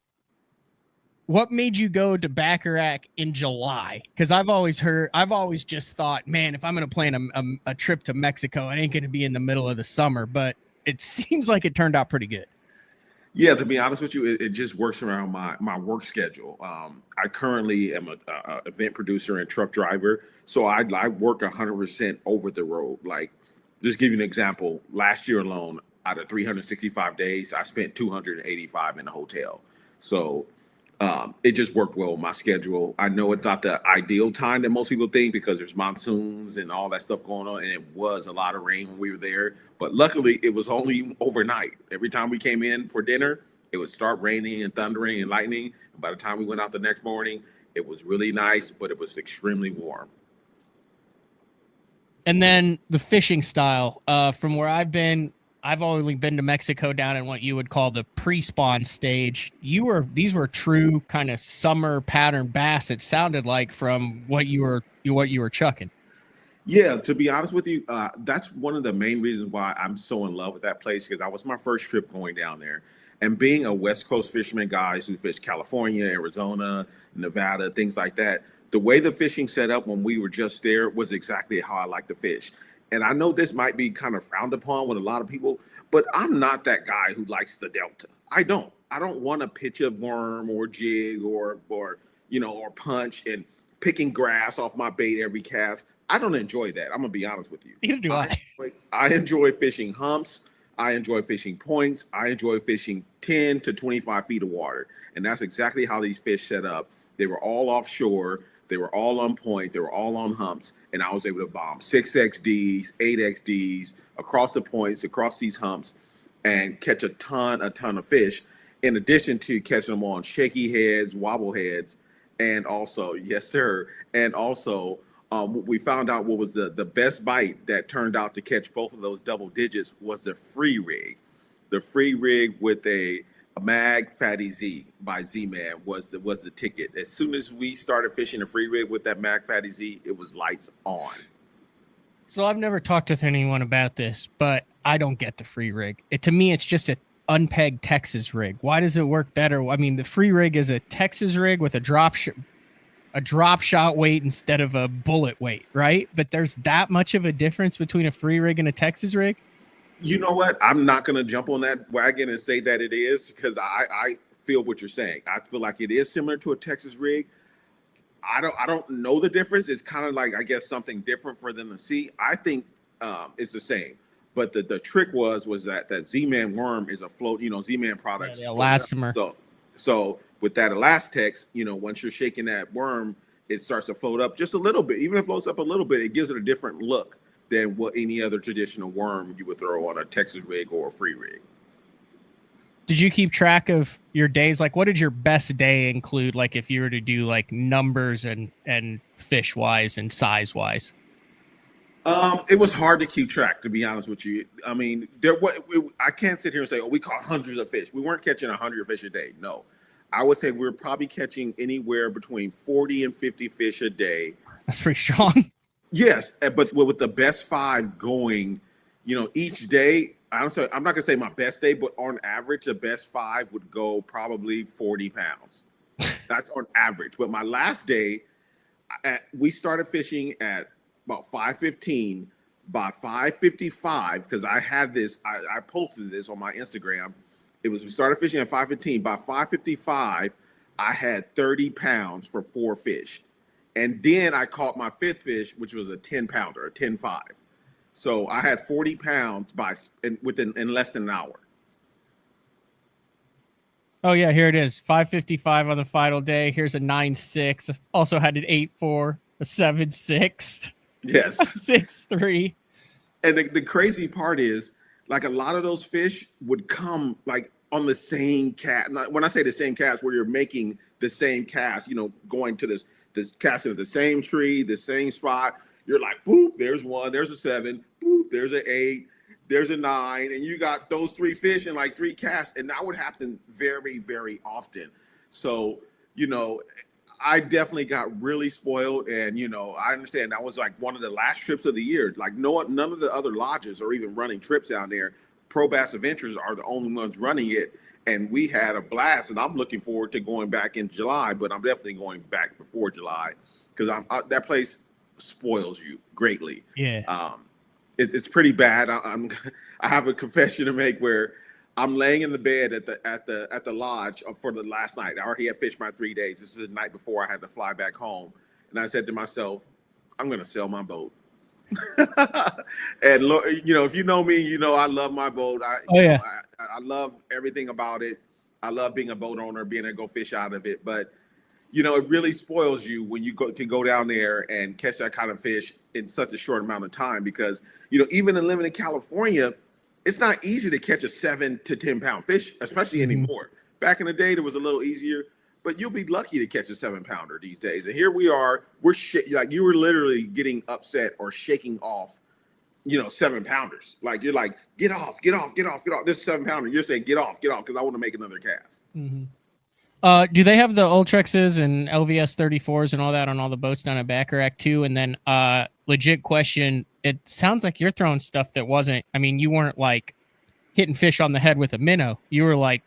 what made you go to Backarack in July? Because I've always just thought, man, if I'm going to plan a trip to Mexico, it ain't going to be in the middle of the summer. But it seems like it turned out pretty good. Yeah, to be honest with you, it just works around my work schedule. I currently am a event producer and truck driver, so I work 100% over the road. Like, just give you an example. Last year alone, out of 365 days, I spent 285 in a hotel. So it just worked well with my schedule. I know it's not the ideal time that most people think because there's monsoons and all that stuff going on, and it was a lot of rain when we were there. But luckily, it was only overnight. Every time we came in for dinner, it would start raining and thundering and lightning. And by the time we went out the next morning, It was really nice, but it was extremely warm. And then the fishing style, from where I've been, I've only been to Mexico down in what you would call the pre-spawn stage. These were true kind of summer pattern bass. It sounded like from what you were chucking. Yeah, to be honest with you, that's one of the main reasons why I'm so in love with that place, because that was my first trip going down there. And being a West Coast fisherman, guys who fish California, Arizona, Nevada, things like that, the way the fishing set up when we were just there was exactly how I like to fish. And I know this might be kind of frowned upon with a lot of people, but I'm not that guy who likes the Delta. I don't want to pitch a worm or jig or punch and picking grass off my bait every cast. I don't enjoy that. I'm gonna be honest with you. Neither do I. I enjoy fishing humps. I enjoy fishing points. I enjoy fishing 10 to 25 feet of water. And that's exactly how these fish set up. They were all offshore. They were all on point. They were all on humps. And I was able to bomb 6XDs, 8XDs across the points, across these humps, and catch a ton of fish, in addition to catching them on shaky heads, wobble heads, and also, yes, sir, and also we found out what was the best bite that turned out to catch both of those double digits was the free rig. The free rig with a Mag Fatty Z by Z-Man was the ticket. As soon as we started fishing the free rig with that Mag Fatty Z, it was lights on. So I've never talked with anyone about this, but I don't get the free rig. To me, it's just an unpegged Texas rig. Why does it work better? I mean, the free rig is a Texas rig with a drop shot weight instead of a bullet weight, right? But there's that much of a difference between a free rig and a Texas rig? You know what? I'm not going to jump on that wagon and say that it is, because I feel what you're saying. I feel like it is similar to a Texas rig. I don't know the difference. It's kind of like, I guess, something different for them to see. I think it's the same. But the trick was that Z-Man worm is a float, Z-Man products. Yeah, the elastomer. So with that Elastex, once you're shaking that worm, it starts to float up just a little bit. Even if it floats up a little bit, it gives it a different look than what any other traditional worm you would throw on a Texas rig or a free rig. Did you keep track of your days? Like, what did your best day include? Like, if you were to do like numbers and fish wise and size wise? It was hard to keep track, to be honest with you. I mean, I can't sit here and say, oh, we caught hundreds of fish. We weren't catching 100 fish a day. No, I would say we were probably catching anywhere between 40 and 50 fish a day. That's pretty strong. Yes, but with the best 5 going, each day, honestly, I'm not going to say my best day, but on average, the best 5 would go probably 40 pounds. That's on average. But my last day, we started fishing at about 5:15. By 5:55, because I had this, I posted this on my Instagram. We started fishing at 5:15. By 5:55, I had 30 pounds for 4 fish. And then I caught my 5th fish, which was a 10-pounder, a 10.5. So I had 40 pounds in less than an hour. Oh yeah, here it is. 5:55 on the final day. Here's a 9.6. Also had an 8.4, a 7.6. Yes. 6.3. And the crazy part is, like, a lot of those fish would come like on the same cast. When I say the same cast, where you're making the same cast, going to this casting at the same tree, the same spot. You're like, boop, there's 1, there's a 7, boop, there's an 8, there's a 9, and you got those 3 fish in like 3 casts, and that would happen very, very often. So, I definitely got really spoiled, and I understand that was like one of the last trips of the year. Like none of the other lodges are even running trips down there. Pro Bass Adventures are the only ones running it, and we had a blast. And I'm looking forward to going back in July, but I'm definitely going back before July, because that place spoils you greatly. Yeah. It's pretty bad. I have a confession to make where I'm laying in the bed at the lodge for the last night. I already had fished my 3 days. This is the night before I had to fly back home. And I said to myself, I'm going to sell my boat. And if you know me, I love my boat. I love everything about it. I love being a boat owner, being able to go fish out of it. But, it really spoils you when you can go down there and catch that kind of fish in such a short amount of time, because, even in living in California, it's not easy to catch a 7 to 10 pound fish, especially anymore. Back in the day, it was a little easier, but you'll be lucky to catch a 7-pounder these days. And here we are, like you were literally getting upset or shaking off, 7-pounders. Like you're like, get off, get off, get off, get off. This is 7-pounder. You're saying get off, because I want to make another cast. Mm-hmm. Do they have the Ultrexes and LVS 34s and all that on all the boats down at Backarack too? And then legit question, it sounds like you're throwing stuff that wasn't, I mean, you weren't like hitting fish on the head with a minnow. You were like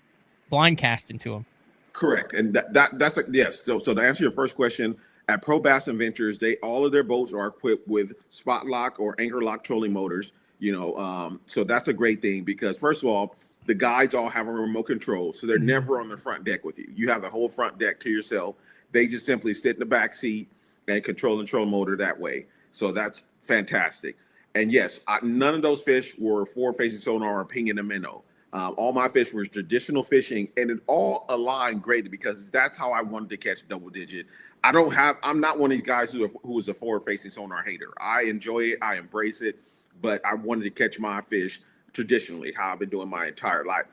blind casting to them. Correct. And that's yes. So to answer your first question, at Pro Bass and Ventures, all of their boats are equipped with spot lock or anchor lock trolling motors. So that's a great thing because first of all, the guides all have a remote control, so they're never on the front deck with you. You have the whole front deck to yourself. They just simply sit in the back seat and control the troll motor that way. So that's fantastic. And yes, none of those fish were forward-facing sonar or pinging a minnow. All my fish were traditional fishing, and it all aligned greatly because that's how I wanted to catch double digit. I'm not one of these guys who is a forward-facing sonar hater. I enjoy it, I embrace it, but I wanted to catch my fish traditionally, how I've been doing my entire life.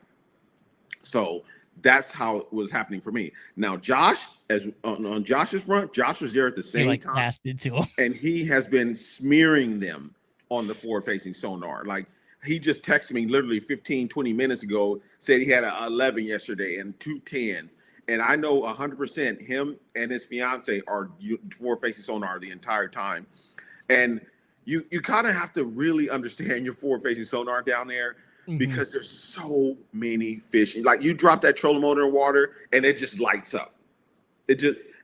So that's how it was happening for me. Now, Josh, on Josh's front, Josh was there at the same time, passed it to him. And he has been smearing them on the forward-facing sonar. Like, he just texted me literally 15, 20 minutes ago, said he had an 11 yesterday and 2 10s. And I know 100% him and his fiance are forward-facing sonar the entire time. And you kind of have to really understand your forward-facing sonar down there because there's so many fish. Like, you drop that trolling motor in water and it just lights up.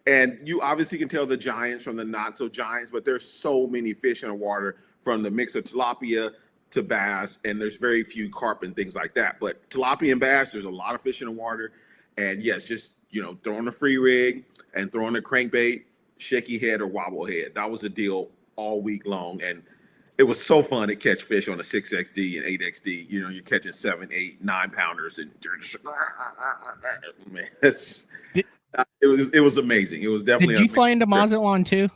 And you obviously can tell the giants from the not so giants, but there's so many fish in the water, from the mix of tilapia to bass, and there's very few carp and things like that. But tilapia and bass, there's a lot of fish in the water. And yes, just throwing a free rig and throwing a crankbait, shaky head or wobble head. That was the deal all week long. And it was so fun to catch fish on a 6XD and 8XD. You're catching 7, 8, 9-pounders, and you're just, man, it was amazing. It was definitely. Did you fly into Mazatlan too?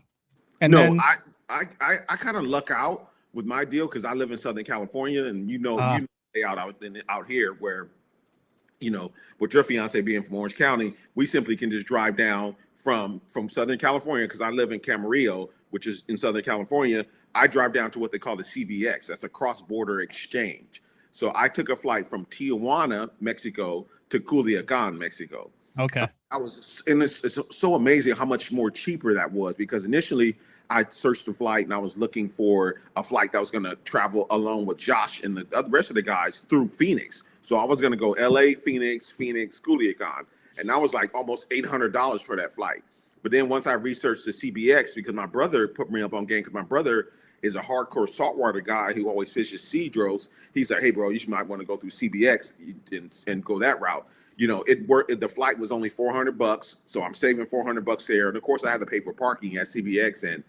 And no, then... I kind of luck out with my deal because I live in Southern California, and you stay out here where, with your fiance being from Orange County, we simply can just drive down from Southern California, because I live in Camarillo, which is in Southern California. I drive down to what they call the CBX. That's the cross-border exchange. So I took a flight from Tijuana, Mexico, to Culiacan, Mexico. Okay. It's so amazing how much more cheaper that was, because initially I searched the flight and I was looking for a flight that was going to travel along with Josh and the rest of the guys through Phoenix. So I was going to go LA, Phoenix, Culiacan. And that was like almost $800 for that flight. But then once I researched the CBX, because my brother put me up on game, because my brother is a hardcore saltwater guy who always fishes Cedros. He's like, hey, bro, you might want to go through CBX and go that route. It worked. The flight was only $400, so I'm saving $400 there. And of course, I had to pay for parking at CBX and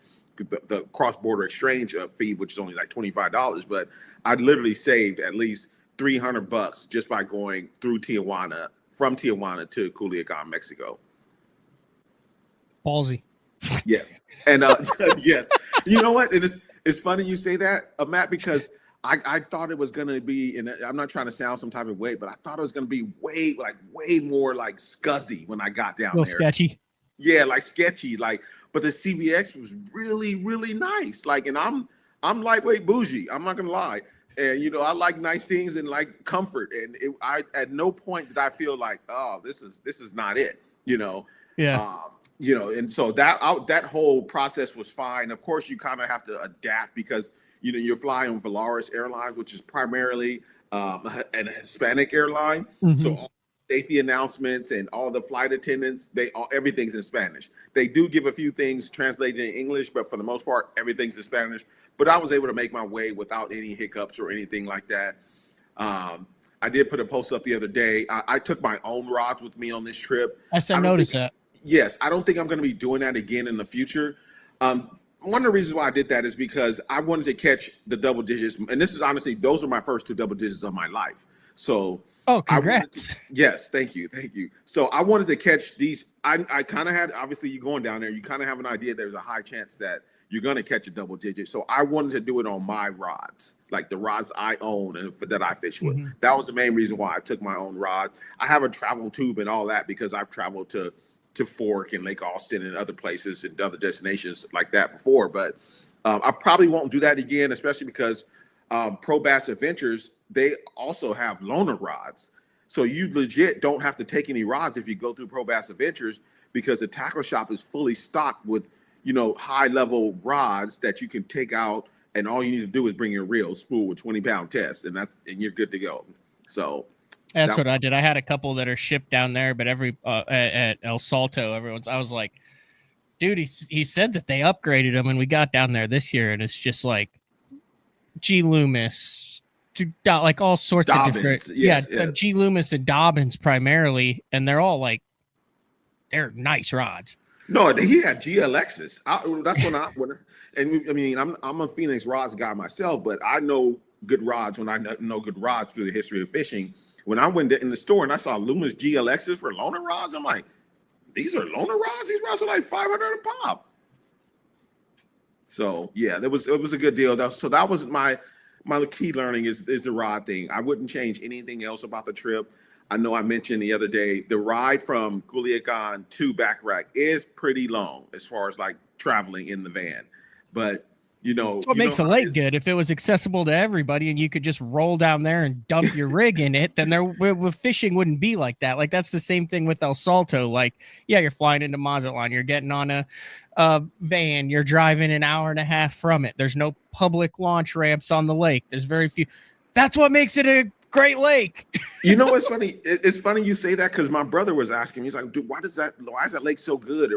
the cross-border exchange fee, which is only like $25. But I literally saved at least $300 just by going through Tijuana, from Tijuana to Culiacan, Mexico. Ballsy. Yes. And yes, you know what? And it's funny you say that, Matt, because I thought it was going to be, and I'm not trying to sound some type of way, but I thought it was going to be way more like scuzzy when I got down there. Sketchy. Yeah, like sketchy. But the CBX was really, really nice. And I'm lightweight bougie. I'm not going to lie. And, I like nice things and like comfort. And I at no point did I feel like, oh, this is not it, Yeah. And so that whole process was fine. Of course, you kind of have to adapt because, you're flying on Volaris Airlines, which is primarily an Hispanic airline. Mm-hmm. So all safety announcements and all the flight attendants, everything's in Spanish. They do give a few things translated in English, but for the most part, everything's in Spanish. But I was able to make my way without any hiccups or anything like that. I did put a post up the other day. I took my own rods with me on this trip. I noticed that. Yes, I don't think I'm going to be doing that again in the future. One of the reasons why I did that is because I wanted to catch the double digits. And this is honestly, those are my first 2 double digits of my life. So, congrats. Yes, thank you. So I wanted to catch these. I kind of had, obviously you going down there, you kind of have an idea there's a high chance that you're going to catch a double digit. So I wanted to do it on my rods, like the rods I own and that I fish with. Mm-hmm. That was the main reason why I took my own rods. I have a travel tube and all that because I've traveled to to Fork and Lake Austin and other places and other destinations like that before, but I probably won't do that again, especially because Pro Bass Adventures, they also have loaner rods. So you legit don't have to take any rods if you go through Pro Bass Adventures, because the tackle shop is fully stocked with, high level rods that you can take out, and all you need to do is bring your reel, spool with 20-pound test, and you're good to go. So that's what I did. I had a couple that are shipped down there, but at El Salto, I was like, dude, he said that they upgraded them, and we got down there this year, and it's just like G Loomis, like all sorts Dobbins, of different, yes. G Loomis and Dobbins primarily, and they're all like, they're nice rods. No, he had GLXs. I'm a Phoenix rods guy myself, but I know good rods when I know good rods through the history of fishing. When I went in the store and I saw Loomis GLXs for loaner rods, I'm like, these are loaner rods? These rods are like $500 a pop. So yeah, it was a good deal. So that was my key learning is the rod thing. I wouldn't change anything else about the trip. I know I mentioned the other day, the ride from Culiacan to Backarack is pretty long as far as like traveling in the van. But what makes a lake good. If it was accessible to everybody and you could just roll down there and dump your rig in it, then fishing wouldn't be like that. Like that's the same thing with El Salto. Like, yeah, you're flying into Mazatlan, you're getting on a van, you're driving an hour and a half from it. There's no public launch ramps on the lake. There's very few. That's what makes it a great lake. What's funny? It's funny you say that, because my brother was asking me, he's like, dude, why is that lake so good?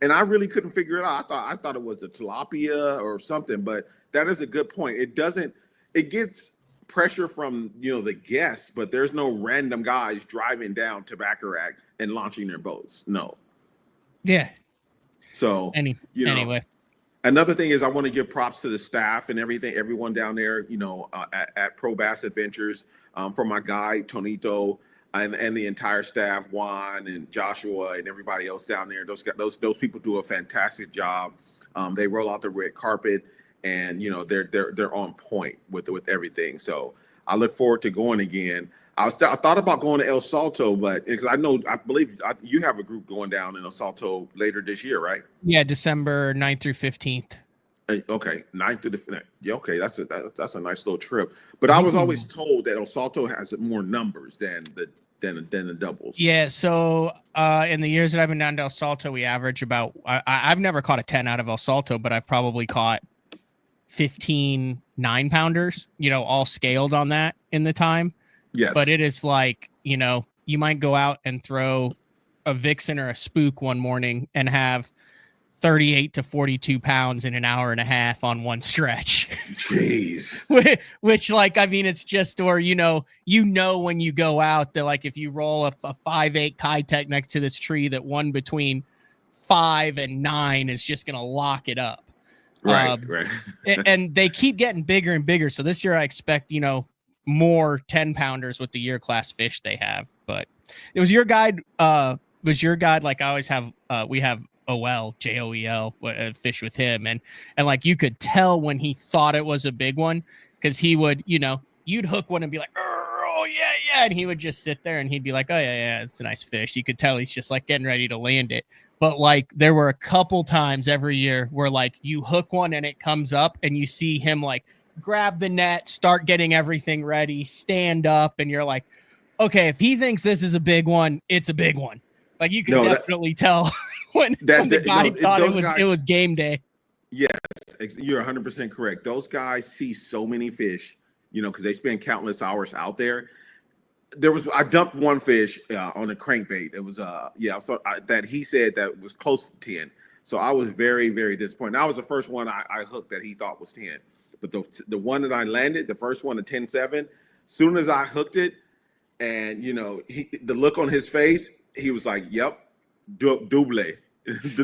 And I really couldn't figure it out. I thought it was the tilapia or something, but that is a good point. It gets pressure from, the guests, but there's no random guys driving down to Backarack and launching their boats. No. Yeah. So, anyway. Another thing is I want to give props to the staff and everyone down there, at Pro Bass Adventures, from my guy, Tonito, and the entire staff, Juan and Joshua and everybody else down there. Those people do a fantastic job. They roll out the red carpet, and they're on point with everything. So I look forward to going again. I thought about going to El Salto, but because I believe you have a group going down in El Salto later this year, right? Yeah, December 9th through 15th. Okay, 9th through the okay, that's a nice little trip. But I was always told that El Salto has more numbers than the doubles. Yeah, so in the years that I've been down to El Salto, we average about. I've never caught a 10 out of El Salto, but I've probably caught 15 9-pounders. All scaled on that in the time. Yes, but it is like you might go out and throw a vixen or a spook one morning and have 38 to 42 pounds in an hour and a half on one stretch. Jeez. Which it's just, or, when you go out that like, if you roll a 5'8" Kitech next to this tree, that one between 5 and 9 is just going to lock it up. Right. And they keep getting bigger and bigger. So this year I expect, more 10-pounders with the year class fish they have. But it was your guide. Like I always have, we have OL, JOEL, fish with him. And like, you could tell when he thought it was a big one, because he would, you'd hook one and be like, oh yeah. And he would just sit there and he'd be like, oh yeah, it's a nice fish. You could tell he's just like getting ready to land it. But like, there were a couple times every year where like you hook one and it comes up and you see him like grab the net, start getting everything ready, stand up. And you're like, okay, if he thinks this is a big one, it's a big one. Like you can definitely tell when the guy thought it was game day. Yes, you're 100% correct. Those guys see so many fish, because they spend countless hours out there. I dumped one fish on a crankbait. It was that he said that was close to 10. So I was very, very disappointed. That was the first one I hooked that he thought was 10. But the one that I landed, the first one, the 10-7, soon as I hooked it, and the look on his face, he was like, "Yep, double,"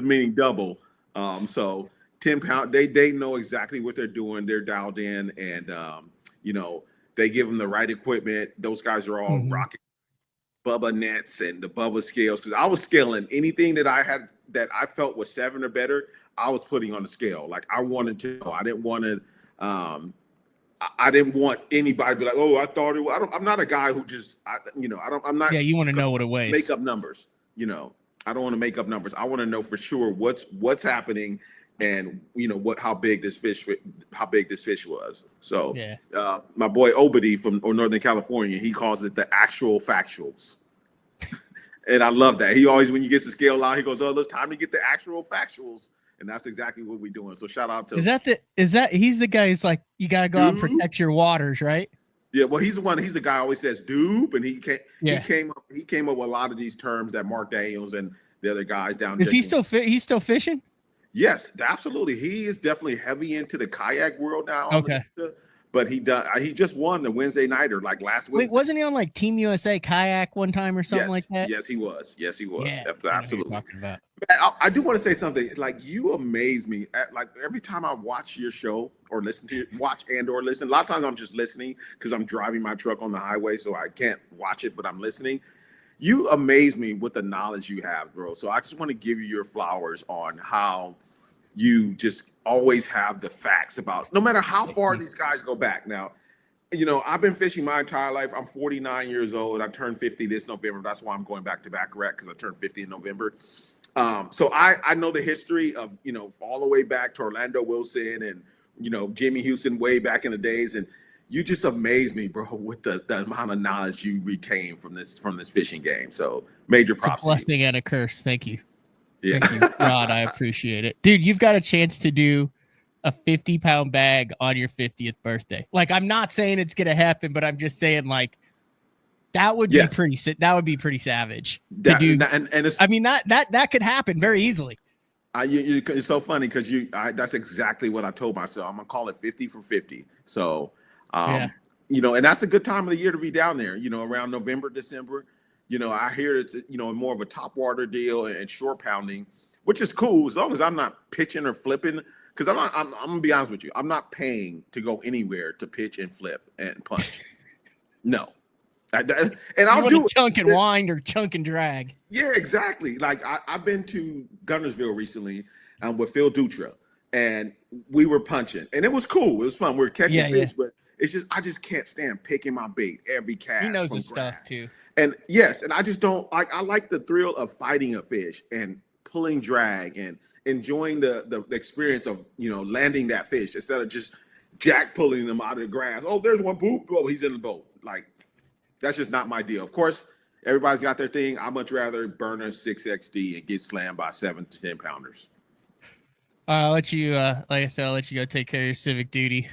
meaning double. So 10-pound, they know exactly what they're doing. They're dialed in, and they give them the right equipment. Those guys are all rocking Bubba nets and the Bubba scales, because I was scaling anything that I had that I felt was 7 or better. I was putting on the scale. Like I wanted to know. I didn't want to. I didn't want anybody to be like, "Oh, I thought it was." I'm not a guy who just, I'm not. Yeah, you want to know what it weighs. Make up numbers, I don't want to make up numbers. I want to know for sure what's happening, and how big this fish was. So my boy Obedy from Northern California, he calls it the actual factuals. And I love that. He always, when you get the scale out, he goes, "Oh, it's time to get the actual factuals." And that's exactly what we're doing. So shout out to he's the guy who's like, you gotta go out and protect your waters, right? Yeah, well, he's the guy who always says dupe, and he came up with a lot of these terms that Mark Daniels and the other guys down. Is he still he's still fishing? Yes, absolutely. He is definitely heavy into the kayak world now. Okay. But he just won the Wednesday nighter like last Wednesday. Wait, wasn't he on like Team USA kayak one time or something like that? Yes, he was. Yeah, absolutely. I do want to say something. Like, you amaze me. Like, every time I watch your show or listen. A lot of times I'm just listening because I'm driving my truck on the highway, so I can't watch it, but I'm listening. You amaze me with the knowledge you have, bro. So I just want to give you your flowers on how you just always have the facts about, no matter how far these guys go back. Now, I've been fishing my entire life. I'm 49 years old. I turned 50 this November. That's why I'm going back to Backarack, because I turned 50 in November. So I know the history of, all the way back to Orlando Wilson and, Jimmy Houston way back in the days. And you just amaze me, bro, with the amount of knowledge you retain from this proffing game. So major props. It's a blessing and a curse. Thank you. Yeah. Thank you, Rod. I appreciate it. Dude, you've got a chance to do a 50-pound bag on your 50th birthday. Like, I'm not saying it's going to happen, but I'm just saying, like, that would be pretty savage to do. And it's, I mean, that could happen very easily. It's so funny because that's exactly what I told myself. I'm going to call it 50 for 50. So, and that's a good time of the year to be down there, around November, December. I hear it's, more of a top water deal and short pounding, which is cool as long as I'm not pitching or flipping. Because I'm gonna be honest with you, I'm not paying to go anywhere to pitch and flip and punch. No, and I'll do chunk and wind or chunk and drag. Yeah, exactly. Like I've been to Gunnersville recently with Phil Dutra, and we were punching, and it was cool. It was fun. We were catching fish, but it's just I just can't stand picking my bait every cast. He knows his stuff too. And yes, and I just don't like. I like the thrill of fighting a fish and pulling drag and enjoying the experience of landing that fish instead of just jack pulling them out of the grass. Oh, there's one, boop. Oh, he's in the boat. Like, that's just not my deal. Of course, everybody's got their thing. I much rather burn a 6XD and get slammed by 7 to 10 pounders. I'll let you, like I said, I'll let you go take care of your civic duty.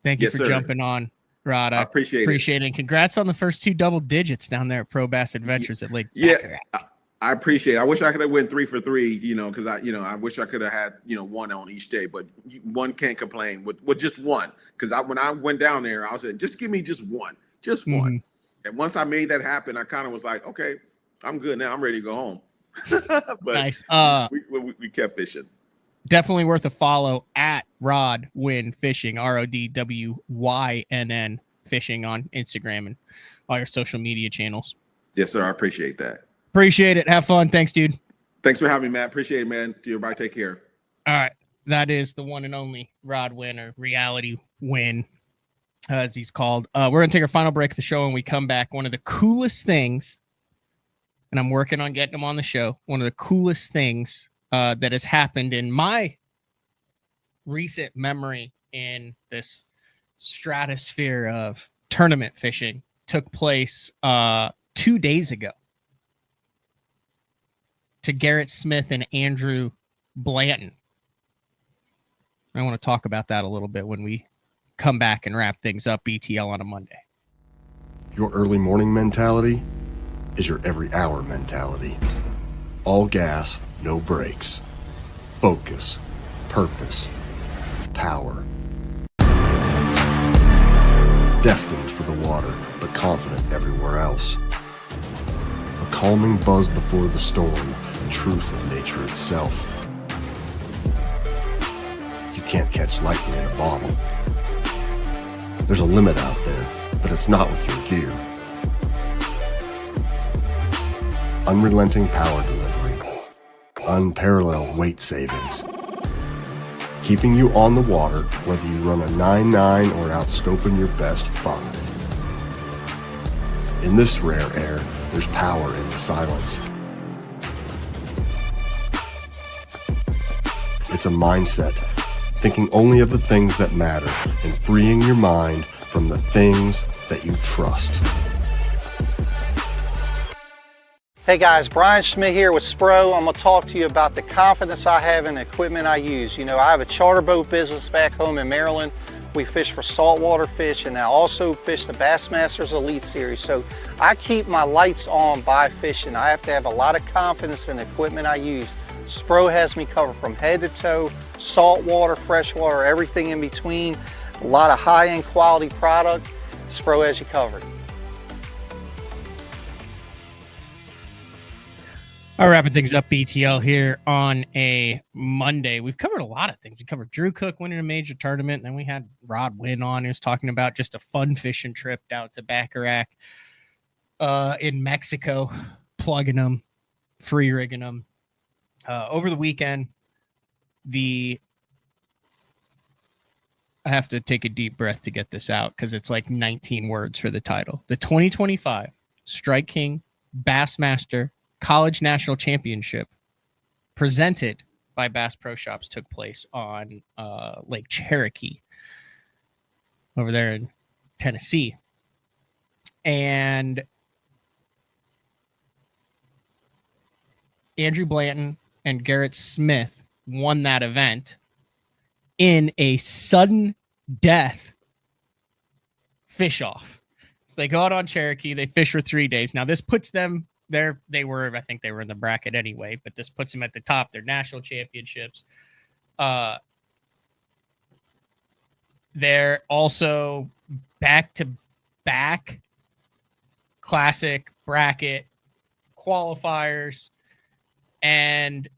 Thank you for jumping on, Rod. I appreciate it. And congrats on the first 2 double digits down there at Pro Bass Adventures at Lake Baccarac. I appreciate it. I wish I could have went 3 for 3, because I wish I could have had, 1 on each day, but one can't complain with just one. Because when I went down there, I was saying, just give me just one. One. And once I made that happen, I kind of was like, okay, I'm good now. I'm ready to go home. But nice. We kept fishing. Definitely worth a follow at Rod Wynn Fishing, RODWYNN Fishing on Instagram and all your social media channels. Yes, sir. I appreciate that. Appreciate it. Have fun. Thanks, dude. Thanks for having me, Matt. Appreciate it, man. Everybody take care. All right. That is the one and only Rod Wynn, or Reality Wynn, as he's called. We're going to take our final break of the show, and we come back. One of the coolest things, and I'm working on getting him on the show, one of the coolest things that has happened in my recent memory in this stratosphere of tournament fishing took place 2 days ago to Garrett Smith and Andrew Blanton. I want to talk about that a little bit when we come back and wrap things up. BTL on a Monday. Your early morning mentality is your every hour mentality. All gas, no brakes. Focus, purpose, power. Destined for the water, but confident everywhere else. A calming buzz before the storm, truth of nature itself. You can't catch lightning in a bottle. There's a limit out there, but it's not with your gear. Unrelenting power delivery. Unparalleled weight savings. Keeping you on the water, whether you run a 9.9 or outscoping your best 5. In this rare air, there's power in the silence. It's a mindset, thinking only of the things that matter and freeing your mind from the things that you trust. Hey guys, Brian Schmidt here with Spro. I'm going to talk to you about the confidence I have in the equipment I use. You know, I have a charter boat business back home in Maryland. We fish for saltwater fish, and I also fish the Bassmasters Elite Series. So I keep my lights on by fishing. I have to have a lot of confidence in the equipment I use. Spro has me covered from head to toe, saltwater, freshwater, everything in between. A lot of high-end quality product. Spro has you covered. All right, wrapping things up, BTL here on a Monday. We've covered a lot of things. We covered Drew Cook winning a major tournament. And then we had Rod Wynn on. He was talking about just a fun fishing trip down to Backarack in Mexico, plugging them, free rigging them. Over the weekend, I have to take a deep breath to get this out because it's like 19 words for the title. The 2025 Strike King Bassmaster College National Championship presented by Bass Pro Shops took place on Lake Cherokee over there in Tennessee. And Andrew Blanton and Garrett Smith won that event in a sudden death fish off. So they go out on Cherokee, they fish for 3 days. Now this puts them there. I think they were in the bracket anyway, but this puts them at the top. They're national championships. They're also back-to-back classic bracket qualifiers. And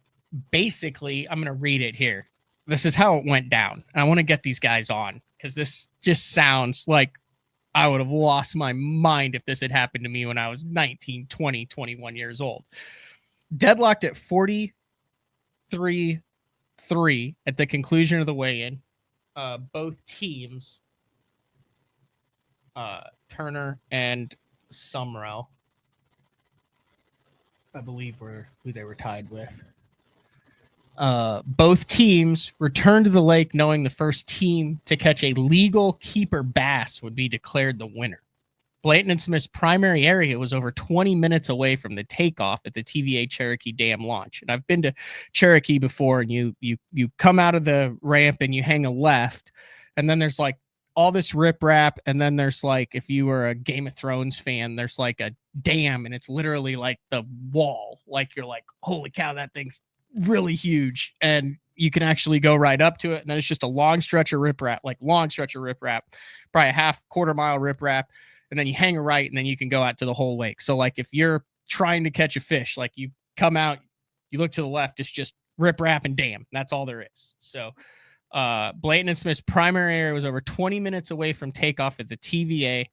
basically, I'm going to read it here. This is how it went down. I want to get these guys on because this just sounds like I would have lost my mind if this had happened to me when I was 19, 20, 21 years old. Deadlocked at 43-3 at the conclusion of the weigh-in. Both teams, Turner and Sumrell, I believe were who they were tied with. Both teams returned to the lake knowing the first team to catch a legal keeper bass would be declared the winner. Blanton and Smith's primary area was over 20 minutes away from the takeoff at the TVA Cherokee Dam launch. And I've been to Cherokee before, and you come out of the ramp and you hang a left, and then there's like all this riprap, and then there's like, if you were a Game of Thrones fan, there's like a dam, and it's literally like the wall. Like you're like, holy cow, that thing's really huge, and you can actually go right up to it, and then it's just a long stretch of riprap, probably a quarter mile riprap, and then you hang a right, and then you can go out to the whole lake. So like if you're trying to catch a fish, like you come out, you look to the left, it's just riprap and dam. That's all there is. So Blanton and Smith's primary area was over 20 minutes away from takeoff at the TVA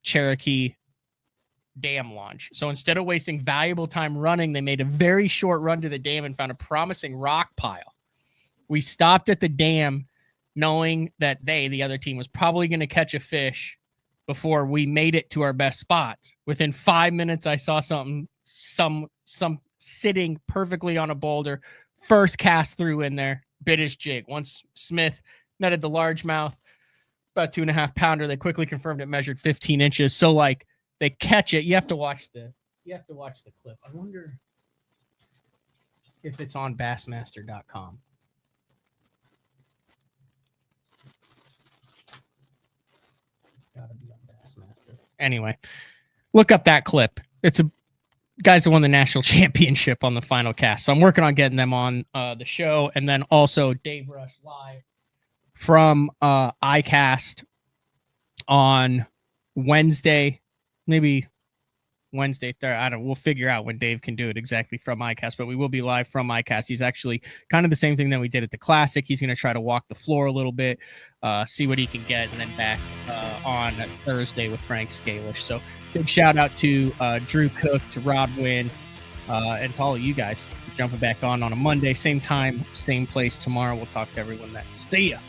Cherokee Dam launch. So instead of wasting valuable time running, they made a very short run to the dam and found a promising rock pile. We stopped at the dam knowing that the other team, was probably going to catch a fish before we made it to our best spots. Within 5 minutes, I saw some sitting perfectly on a boulder. First cast through in there, bit his jig. Once Smith netted the largemouth, about 2.5 pounder, they quickly confirmed it measured 15 inches. So like, they catch it. You have to watch the clip. I wonder if it's on bassmaster.com. It's gotta be on Bassmaster. Anyway, look up that clip. It's a guys that won the national championship on the final cast. So I'm working on getting them on the show. And then also Dave Rush live from iCast on Wednesday. Maybe Wednesday, Thursday. I don't know. We'll figure out when Dave can do it exactly from iCast, but we will be live from iCast. He's actually kind of the same thing that we did at the Classic. He's going to try to walk the floor a little bit, see what he can get, and then back on Thursday with Frank Scalish. So big shout out to Drew Cook, to Rod Wynn, and to all of you guys jumping back on a Monday. Same time, same place tomorrow. We'll talk to everyone then. See ya.